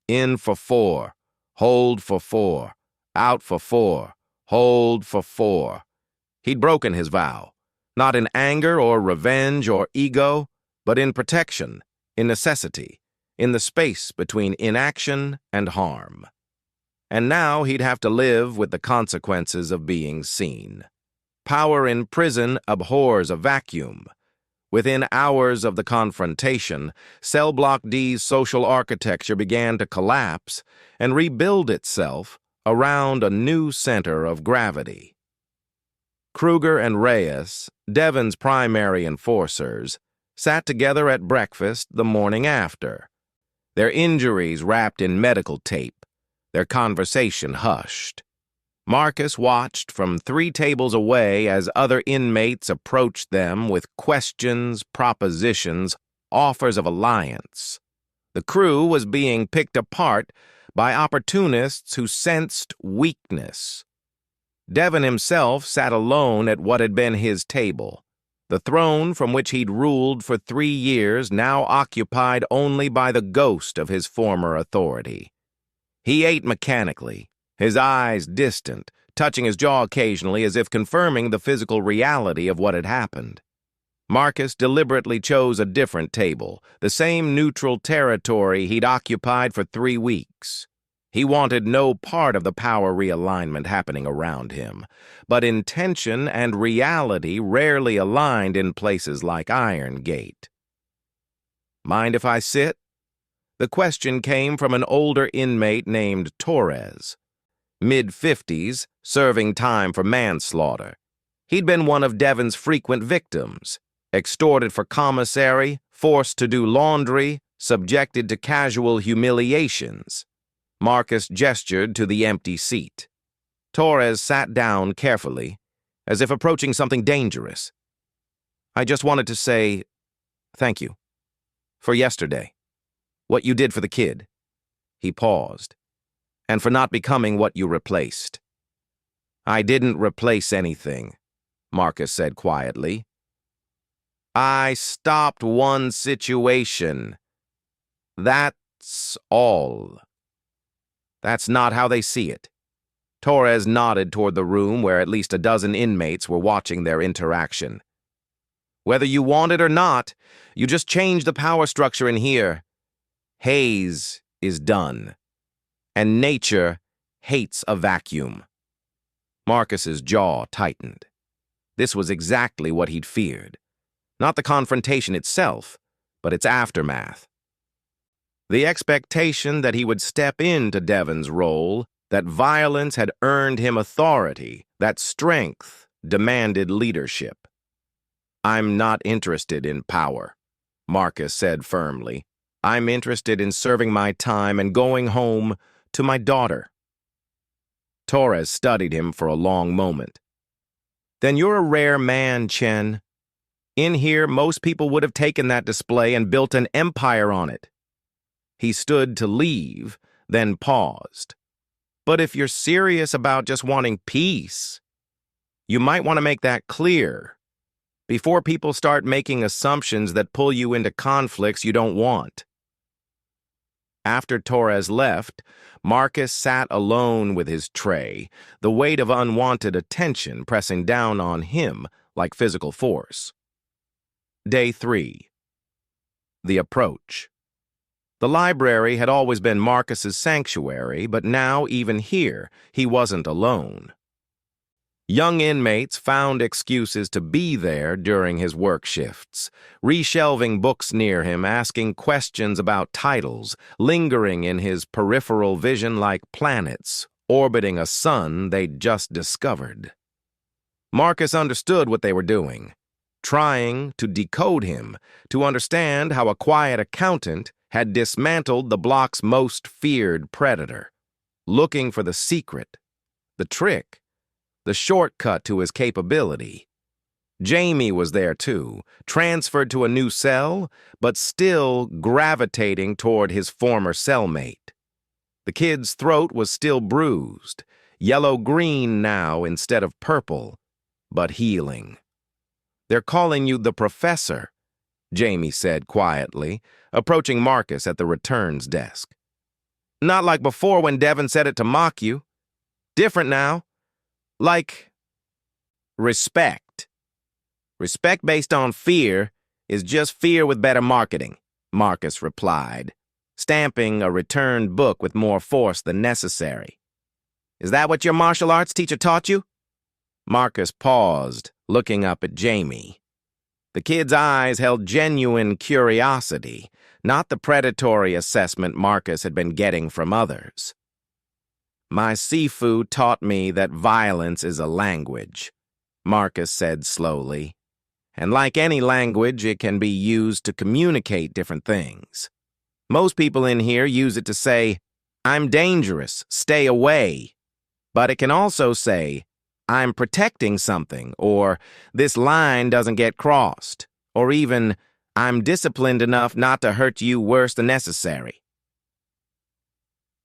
In for 4, hold for 4, out for 4, hold for 4. He'd broken his vow, not in anger or revenge or ego, but in protection, in necessity, in the space between inaction and harm. And now he'd have to live with the consequences of being seen. Power in prison abhors a vacuum. Within hours of the confrontation, Cell Block D's social architecture began to collapse and rebuild itself around a new center of gravity. Kruger and Reyes, Devon's primary enforcers, sat together at breakfast the morning after, their injuries wrapped in medical tape, their conversation hushed. Marcus watched from 3 tables away as other inmates approached them with questions, propositions, offers of alliance. The crew was being picked apart by opportunists who sensed weakness. Devon himself sat alone at what had been his table, the throne from which he'd ruled for 3 years now occupied only by the ghost of his former authority. He ate mechanically, his eyes distant, touching his jaw occasionally as if confirming the physical reality of what had happened. Marcus deliberately chose a different table, the same neutral territory he'd occupied for 3 weeks. He wanted no part of the power realignment happening around him, but intention and reality rarely aligned in places like Iron Gate. "Mind if I sit?" The question came from an older inmate named Torres, mid-50s, serving time for manslaughter. He'd been one of Devon's frequent victims, extorted for commissary, forced to do laundry, subjected to casual humiliations. Marcus gestured to the empty seat. Torres sat down carefully, as if approaching something dangerous. "I just wanted to say thank you. For yesterday. What you did for the kid." He paused. "And for not becoming what you replaced." "I didn't replace anything," Marcus said quietly. I stopped one situation. That's all. That's not how they see it. Torres nodded toward the room where at least a dozen inmates were watching their interaction. Whether you want it or not, you just change the power structure in here. Hayes is done. And nature hates a vacuum. Marcus's jaw tightened. This was exactly what he'd feared. Not the confrontation itself, but its aftermath. The expectation that he would step into Devon's role, that violence had earned him authority, that strength demanded leadership. I'm not interested in power, Marcus said firmly. I'm interested in serving my time and going home to my daughter. Torres studied him for a long moment. Then you're a rare man, Chen. In here, most people would have taken that display and built an empire on it. He stood to leave, then paused. But if you're serious about just wanting peace, you might want to make that clear before people start making assumptions that pull you into conflicts you don't want. After Torres left, Marcus sat alone with his tray, the weight of unwanted attention pressing down on him like physical force. Day 3. The approach. The library had always been Marcus's sanctuary, but now, even here, he wasn't alone. Young inmates found excuses to be there during his work shifts, reshelving books near him, asking questions about titles, lingering in his peripheral vision like planets orbiting a sun they'd just discovered. Marcus understood what they were doing, trying to decode him, to understand how a quiet accountant had dismantled the block's most feared predator, looking for the secret, the trick, the shortcut to his capability. Jamie was there too, transferred to a new cell, but still gravitating toward his former cellmate. The kid's throat was still bruised, yellow-green now instead of purple, but healing. They're calling you the professor, Jamie said quietly, approaching Marcus at the returns desk. Not like before when Devon said it to mock you. Different now. Like respect. Respect based on fear is just fear with better marketing, Marcus replied, stamping a returned book with more force than necessary. Is that what your martial arts teacher taught you? Marcus paused, looking up at Jamie. The kid's eyes held genuine curiosity, not the predatory assessment Marcus had been getting from others. My Sifu taught me that violence is a language, Marcus said slowly. And like any language, it can be used to communicate different things. Most people in here use it to say, I'm dangerous, stay away. But it can also say, I'm protecting something, or this line doesn't get crossed, or even, I'm disciplined enough not to hurt you worse than necessary.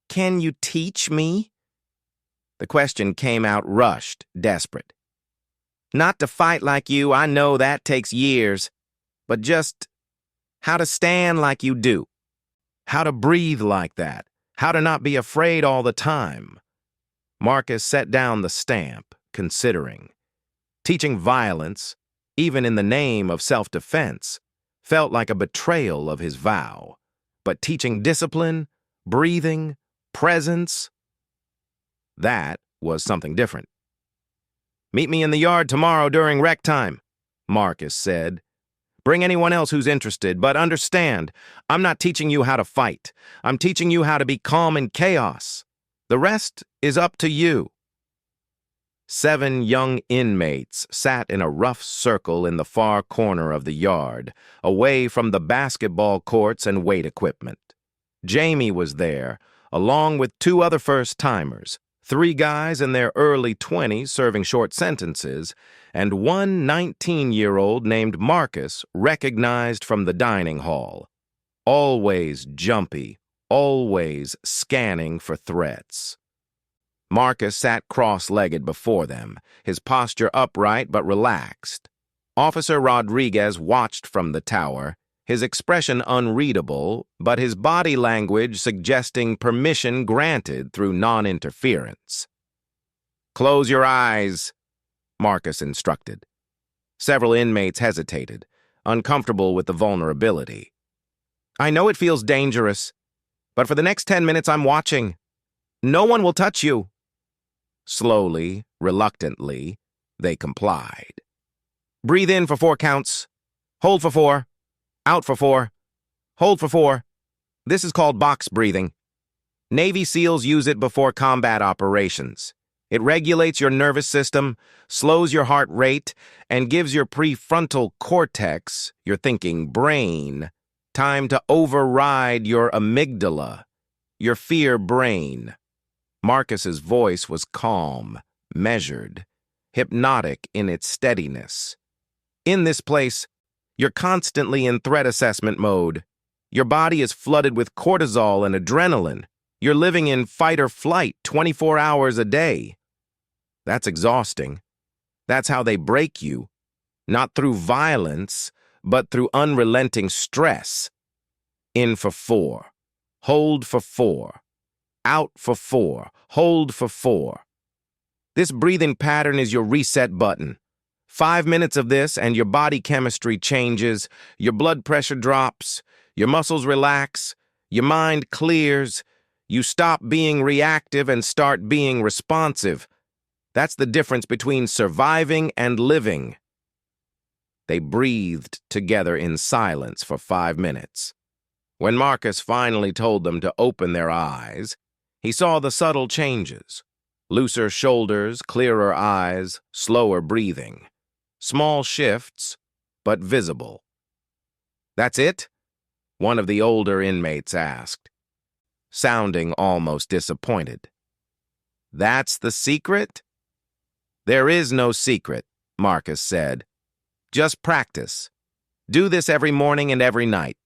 Can you teach me? The question came out rushed, desperate. Not to fight like you, I know that takes years, but just how to stand like you do, how to breathe like that, how to not be afraid all the time. Marcus set down the stamp, considering. Teaching violence, even in the name of self-defense, felt like a betrayal of his vow. But teaching discipline, breathing, presence, that was something different. Meet me in the yard tomorrow during rec time, Marcus said. Bring anyone else who's interested, but understand, I'm not teaching you how to fight. I'm teaching you how to be calm in chaos. The rest is up to you. 7 young inmates sat in a rough circle in the far corner of the yard, away from the basketball courts and weight equipment. Jamie was there, along with 2 other first-timers, 3 guys in their early 20s serving short sentences, and 1 19-year-old named Marcus recognized from the dining hall. Always jumpy, always scanning for threats. Marcus sat cross-legged before them, his posture upright but relaxed. Officer Rodriguez watched from the tower, his expression unreadable, but his body language suggesting permission granted through non-interference. "Close your eyes," Marcus instructed. Several inmates hesitated, uncomfortable with the vulnerability. "I know it feels dangerous, but for the next 10 minutes I'm watching. No one will touch you." Slowly, reluctantly, they complied. "Breathe in for 4 counts. Hold for 4. Out for 4. Hold for 4. This is called box breathing. Navy SEALs use it before combat operations. It regulates your nervous system, slows your heart rate, and gives your prefrontal cortex, your thinking brain, time to override your amygdala, your fear brain." Marcus's voice was calm, measured, hypnotic in its steadiness. "In this place, you're constantly in threat assessment mode. Your body is flooded with cortisol and adrenaline. You're living in fight or flight 24 hours a day. That's exhausting. That's how they break you, not through violence, but through unrelenting stress. In for 4. Hold for 4. Out for 4. Hold for 4. This breathing pattern is your reset button. 5 minutes of this and your body chemistry changes, your blood pressure drops, your muscles relax, your mind clears, you stop being reactive and start being responsive. That's the difference between surviving and living." They breathed together in silence for 5 minutes. When Marcus finally told them to open their eyes, he saw the subtle changes. Looser shoulders, clearer eyes, slower breathing. Small shifts, but visible. "That's it?" one of the older inmates asked, sounding almost disappointed. "That's the secret?" "There is no secret," Marcus said. "Just practice. Do this every morning and every night.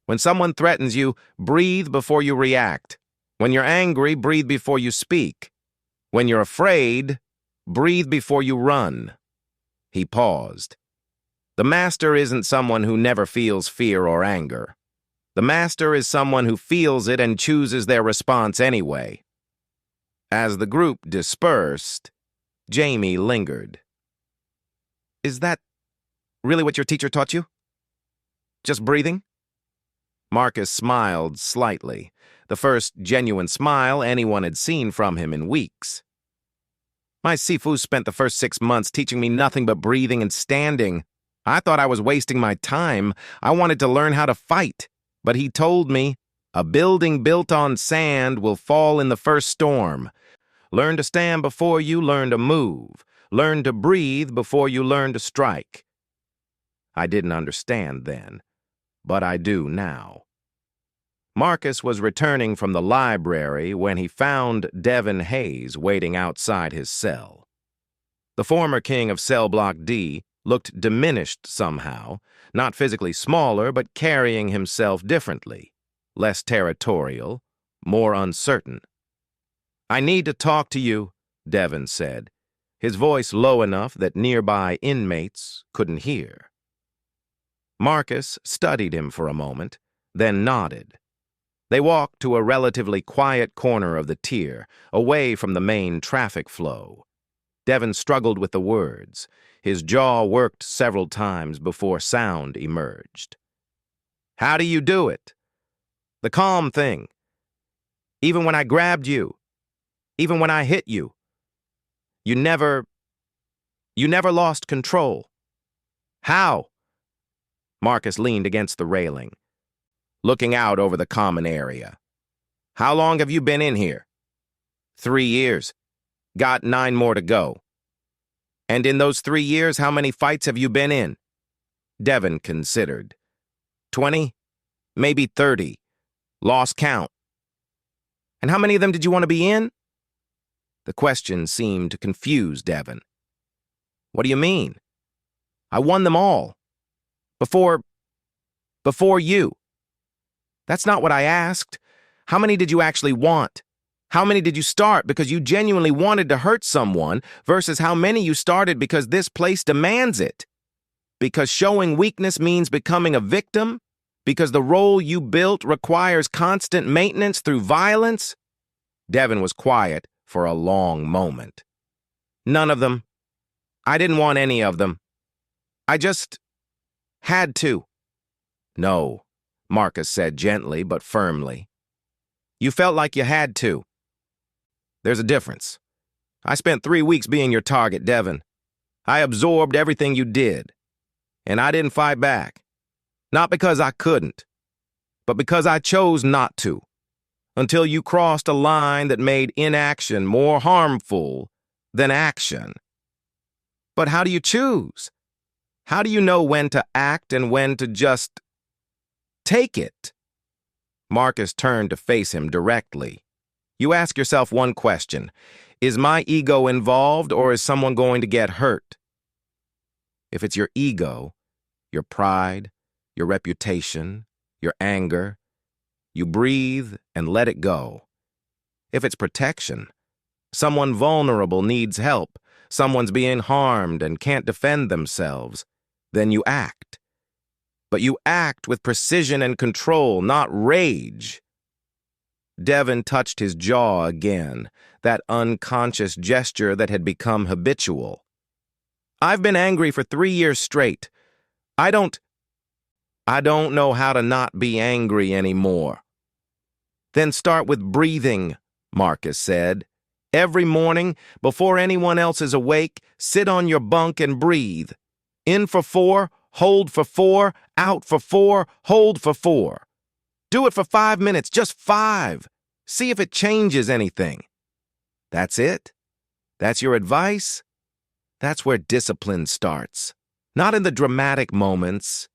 When someone threatens you, breathe before you react. When you're angry, breathe before you speak. When you're afraid, breathe before you run." He paused. "The master isn't someone who never feels fear or anger. The master is someone who feels it and chooses their response anyway." As the group dispersed, Jamie lingered. "Is that really what your teacher taught you? Just breathing?" Marcus smiled slightly, the first genuine smile anyone had seen from him in weeks. "My Sifu spent the first 6 months teaching me nothing but breathing and standing. I thought I was wasting my time. I wanted to learn how to fight. But he told me, a building built on sand will fall in the first storm. Learn to stand before you learn to move. Learn to breathe before you learn to strike." I didn't understand then, but I do now. Marcus was returning from the library when he found Devon Hayes waiting outside his cell. The former king of Cell Block D looked diminished somehow, not physically smaller, but carrying himself differently, less territorial, more uncertain. "I need to talk to you," Devon said, his voice low enough that nearby inmates couldn't hear. Marcus studied him for a moment, then nodded. They walked to a relatively quiet corner of the tier, away from the main traffic flow. Devon struggled with the words. His jaw worked several times before sound emerged. "How do you do it? The calm thing. Even when I grabbed you. Even when I hit you. You never lost control. How?" Marcus leaned against the railing, looking out over the common area. "How long have you been in here?" 3 years. Got 9 more to go." "And in those 3 years, how many fights have you been in?" Devon considered. 20, maybe 30. Lost count." "And how many of them did you want to be in?" The question seemed to confuse Devon. "What do you mean?" "I won them all. Before you." "That's not what I asked. How many did you actually want? How many did you start because you genuinely wanted to hurt someone versus how many you started because this place demands it?" Because showing weakness means becoming a victim? Because the role you built requires constant maintenance through violence? Devon was quiet for a long moment. None of them. I didn't want any of them. I just had to. No, Marcus said gently but firmly. You felt like you had to. There's a difference. I spent 3 weeks being your target, Devon. I absorbed everything you did. And I didn't fight back. Not because I couldn't, but because I chose not to. Until you crossed a line that made inaction more harmful than action. But how do you choose? How do you know when to act and when to just take it? Marcus turned to face him directly. You ask yourself one question. Is my ego involved or is someone going to get hurt? If it's your ego, your pride, your reputation, your anger, you breathe and let it go. If it's protection, someone vulnerable needs help, someone's being harmed and can't defend themselves, then you act. But you act with precision and control, not rage. Devon touched his jaw again, that unconscious gesture that had become habitual. I've been angry for 3 years straight. I don't know how to not be angry anymore. Then start with breathing, Marcus said. Every morning, before anyone else is awake, sit on your bunk and breathe. In for 4, hold for 4, out for 4, hold for 4. Do it for 5 minutes, just 5. See if it changes anything. That's it? That's your advice? That's where discipline starts. Not in the dramatic moments,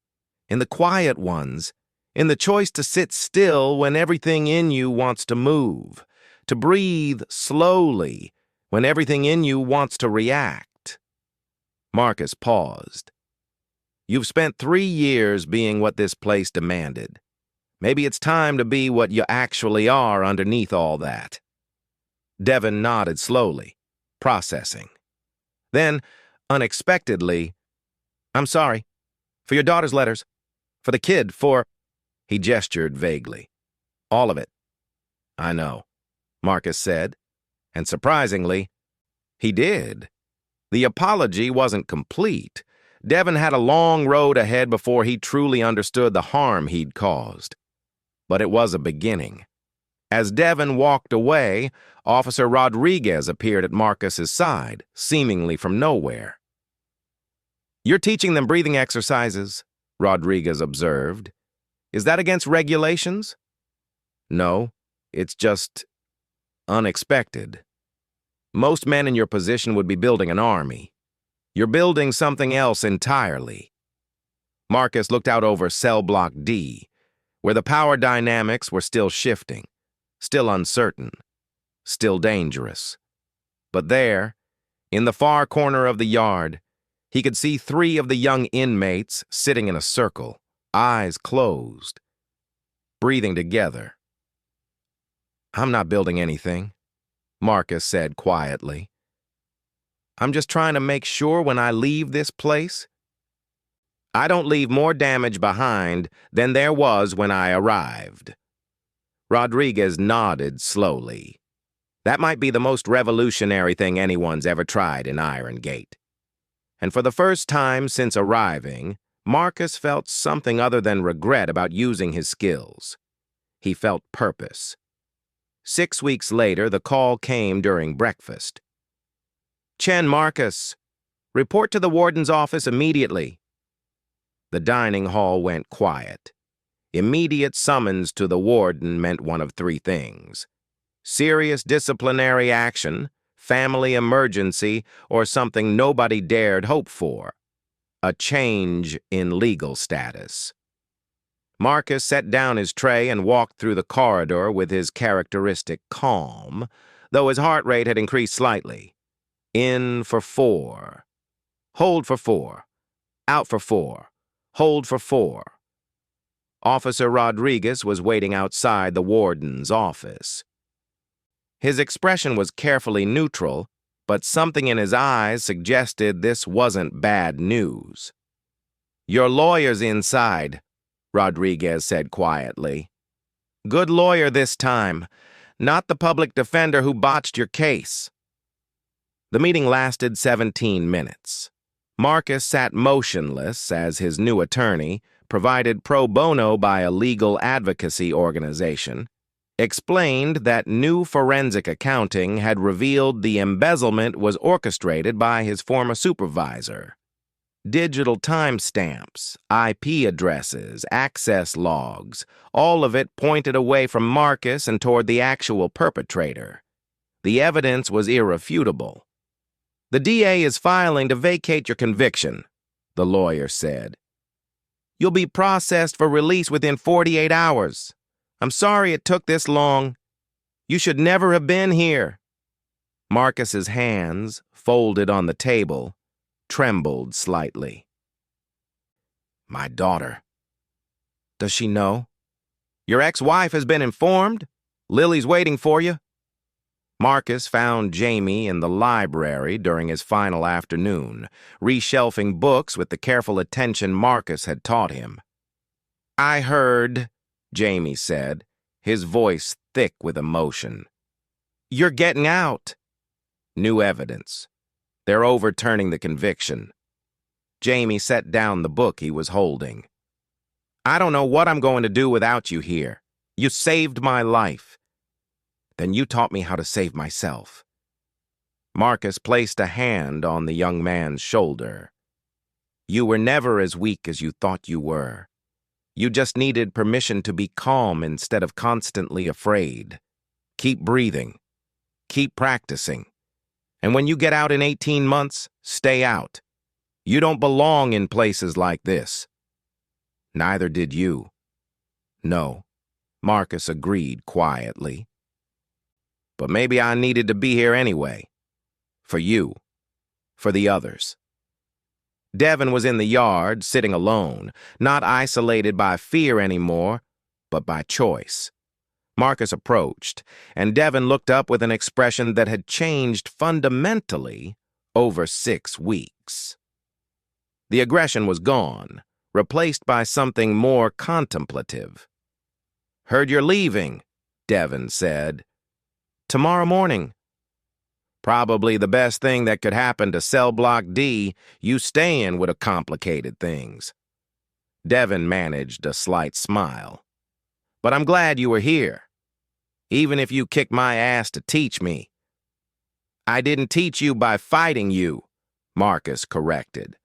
in the quiet ones, in the choice to sit still when everything in you wants to move, to breathe slowly when everything in you wants to react. Marcus paused. You've spent 3 years being what this place demanded. Maybe it's time to be what you actually are underneath all that. Devon nodded slowly, processing. Then, unexpectedly, I'm sorry. For your daughter's letters. For the kid, for... He gestured vaguely. All of it. I know, Marcus said. And surprisingly, he did. The apology wasn't complete. Devon had a long road ahead before he truly understood the harm he'd caused. But it was a beginning. As Devon walked away, Officer Rodriguez appeared at Marcus's side, seemingly from nowhere. You're teaching them breathing exercises, Rodriguez observed. Is that against regulations? No, it's just unexpected. Most men in your position would be building an army. You're building something else entirely. Marcus looked out over Cell Block D, where the power dynamics were still shifting, still uncertain, still dangerous. But there, in the far corner of the yard, he could see 3 of the young inmates sitting in a circle, eyes closed, breathing together. I'm not building anything, Marcus said quietly. I'm just trying to make sure when I leave this place, I don't leave more damage behind than there was when I arrived. Rodriguez nodded slowly. That might be the most revolutionary thing anyone's ever tried in Iron Gate. And for the first time since arriving, Marcus felt something other than regret about using his skills. He felt purpose. 6 weeks later, the call came during breakfast. Chen, Marcus, report to the warden's office immediately. The dining hall went quiet. Immediate summons to the warden meant one of 3 things: serious disciplinary action, family emergency, or something nobody dared hope for: a change in legal status. Marcus set down his tray and walked through the corridor with his characteristic calm, though his heart rate had increased slightly. In for 4. Hold for 4. Out for 4. Hold for 4. Officer Rodriguez was waiting outside the warden's office. His expression was carefully neutral, but something in his eyes suggested this wasn't bad news. "Your lawyer's inside," Rodriguez said quietly. "Good lawyer this time, not the public defender who botched your case." The meeting lasted 17 minutes. Marcus sat motionless as his new attorney, provided pro bono by a legal advocacy organization, explained that new forensic accounting had revealed the embezzlement was orchestrated by his former supervisor. Digital timestamps, IP addresses, access logs, all of it pointed away from Marcus and toward the actual perpetrator. The evidence was irrefutable. "The DA is filing to vacate your conviction," the lawyer said. "You'll be processed for release within 48 hours. I'm sorry it took this long. You should never have been here." Marcus's hands, folded on the table, trembled slightly. "My daughter. Does she know? Your ex-wife has been informed? Lily's waiting for you?" Marcus found Jamie in the library during his final afternoon, reshelving books with the careful attention Marcus had taught him. "I heard," Jamie said, his voice thick with emotion. "You're getting out." "New evidence. They're overturning the conviction." Jamie set down the book he was holding. "I don't know what I'm going to do without you here. You saved my life." "Then you taught me how to save myself." Marcus placed a hand on the young man's shoulder. "You were never as weak as you thought you were. You just needed permission to be calm instead of constantly afraid. Keep breathing. Keep practicing. And when you get out in 18 months, stay out. You don't belong in places like this." "Neither did you." "No," Marcus agreed quietly. "But maybe I needed to be here anyway. For you. For the others." Devon was in the yard, sitting alone, not isolated by fear anymore, but by choice. Marcus approached, and Devon looked up with an expression that had changed fundamentally over 6 weeks. The aggression was gone, replaced by something more contemplative. "Heard you're leaving," Devon said. "Tomorrow morning." "Probably the best thing that could happen to Cell Block D. You staying would have complicated things." Devon managed a slight smile. "But I'm glad you were here. Even if you kicked my ass to teach me." "I didn't teach you by fighting you," Marcus corrected.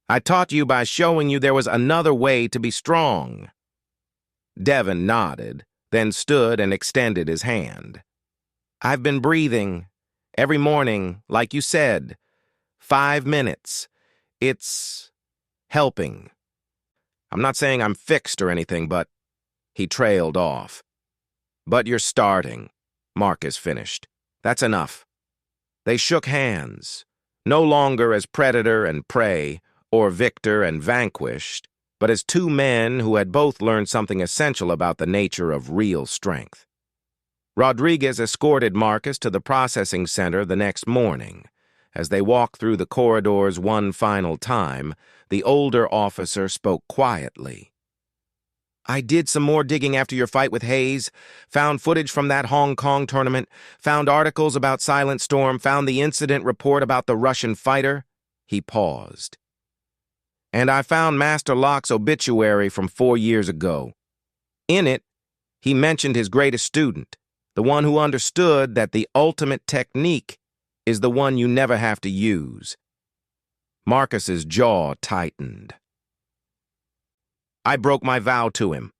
"I taught you by showing you there was another way to be strong." Devon nodded, then stood and extended his hand. "I've been breathing. Every morning, like you said. 5 minutes. It's helping. I'm not saying I'm fixed or anything, but..." He trailed off. "But you're starting," Marcus finished. "That's enough." They shook hands, no longer as predator and prey, or victor and vanquished, but as two men who had both learned something essential about the nature of real strength. Rodriguez escorted Marcus to the processing center the next morning. As they walked through the corridors one final time, the older officer spoke quietly. "I did some more digging after your fight with Hayes, found footage from that Hong Kong tournament, found articles about Silent Storm, found the incident report about the Russian fighter." He paused. "And I found Master Locke's obituary from 4 years ago. In it, he mentioned his greatest student, the one who understood that the ultimate technique is the one you never have to use." Marcus's jaw tightened. "I broke my vow to him."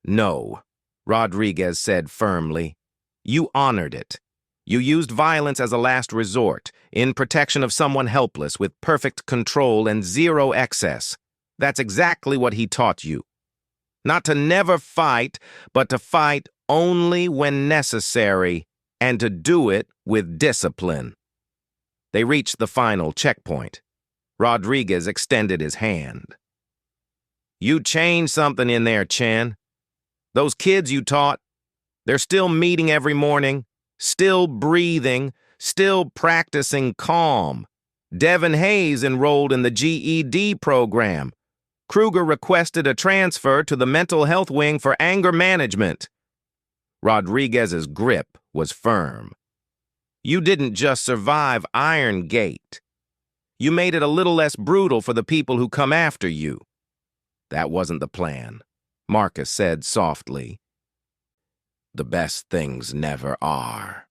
"No," Rodriguez said firmly. "You honored it. You used violence as a last resort, in protection of someone helpless with perfect control and zero excess. That's exactly what he taught you. Not to never fight, but to fight only when necessary, and to do it with discipline." They reached the final checkpoint. Rodriguez extended his hand. "You changed something in there, Chen. Those kids you taught, they're still meeting every morning, still breathing, still practicing calm. Devon Hayes enrolled in the GED program. Kruger requested a transfer to the mental health wing for anger management. Rodriguez's grip was firm. You didn't just survive Iron Gate. You made it a little less brutal for the people who come after you. That wasn't the plan, Marcus said softly. The best things never are.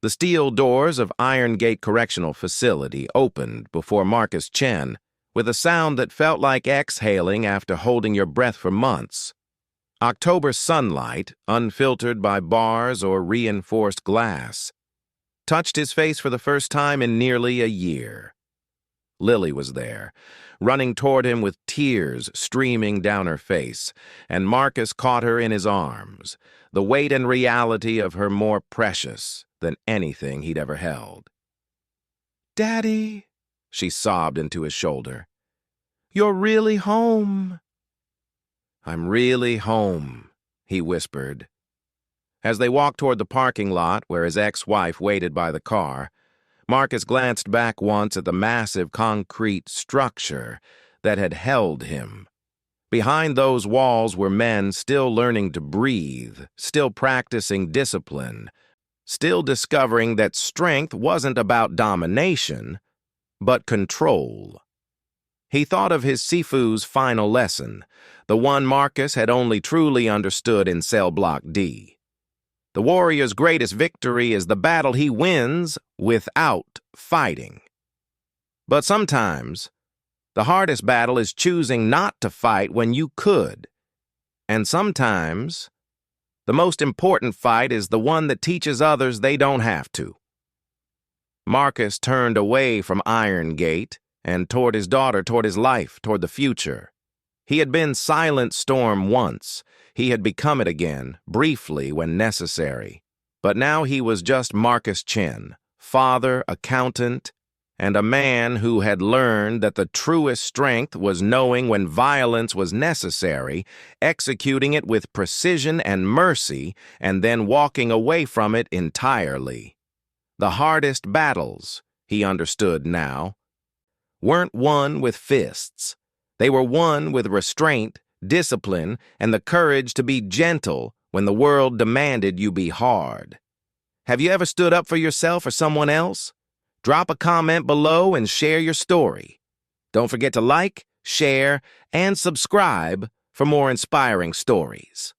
The steel doors of Iron Gate Correctional Facility opened before Marcus Chen, with a sound that felt like exhaling after holding your breath for months. October sunlight, unfiltered by bars or reinforced glass, touched his face for the first time in nearly a year. Lily was there, running toward him with tears streaming down her face, and Marcus caught her in his arms, the weight and reality of her more precious than anything he'd ever held. "Daddy," she sobbed into his shoulder, "you're really home." "I'm really home," he whispered. As they walked toward the parking lot where his ex-wife waited by the car, Marcus glanced back once at the massive concrete structure that had held him. Behind those walls were men still learning to breathe, still practicing discipline, still discovering that strength wasn't about domination, but control. He thought of his Sifu's final lesson, the one Marcus had only truly understood in Cell Block D. The warrior's greatest victory is the battle he wins without fighting. But sometimes, the hardest battle is choosing not to fight when you could. And sometimes, the most important fight is the one that teaches others they don't have to. Marcus turned away from Iron Gate and toward his daughter, toward his life, toward the future. He had been Silent Storm once. He had become it again, briefly when necessary. But now he was just Marcus Chen, father, accountant, and a man who had learned that the truest strength was knowing when violence was necessary, executing it with precision and mercy, and then walking away from it entirely. The hardest battles, he understood now, weren't won with fists. They were won with restraint, discipline, and the courage to be gentle when the world demanded you be hard. Have you ever stood up for yourself or someone else? Drop a comment below and share your story. Don't forget to like, share, and subscribe for more inspiring stories.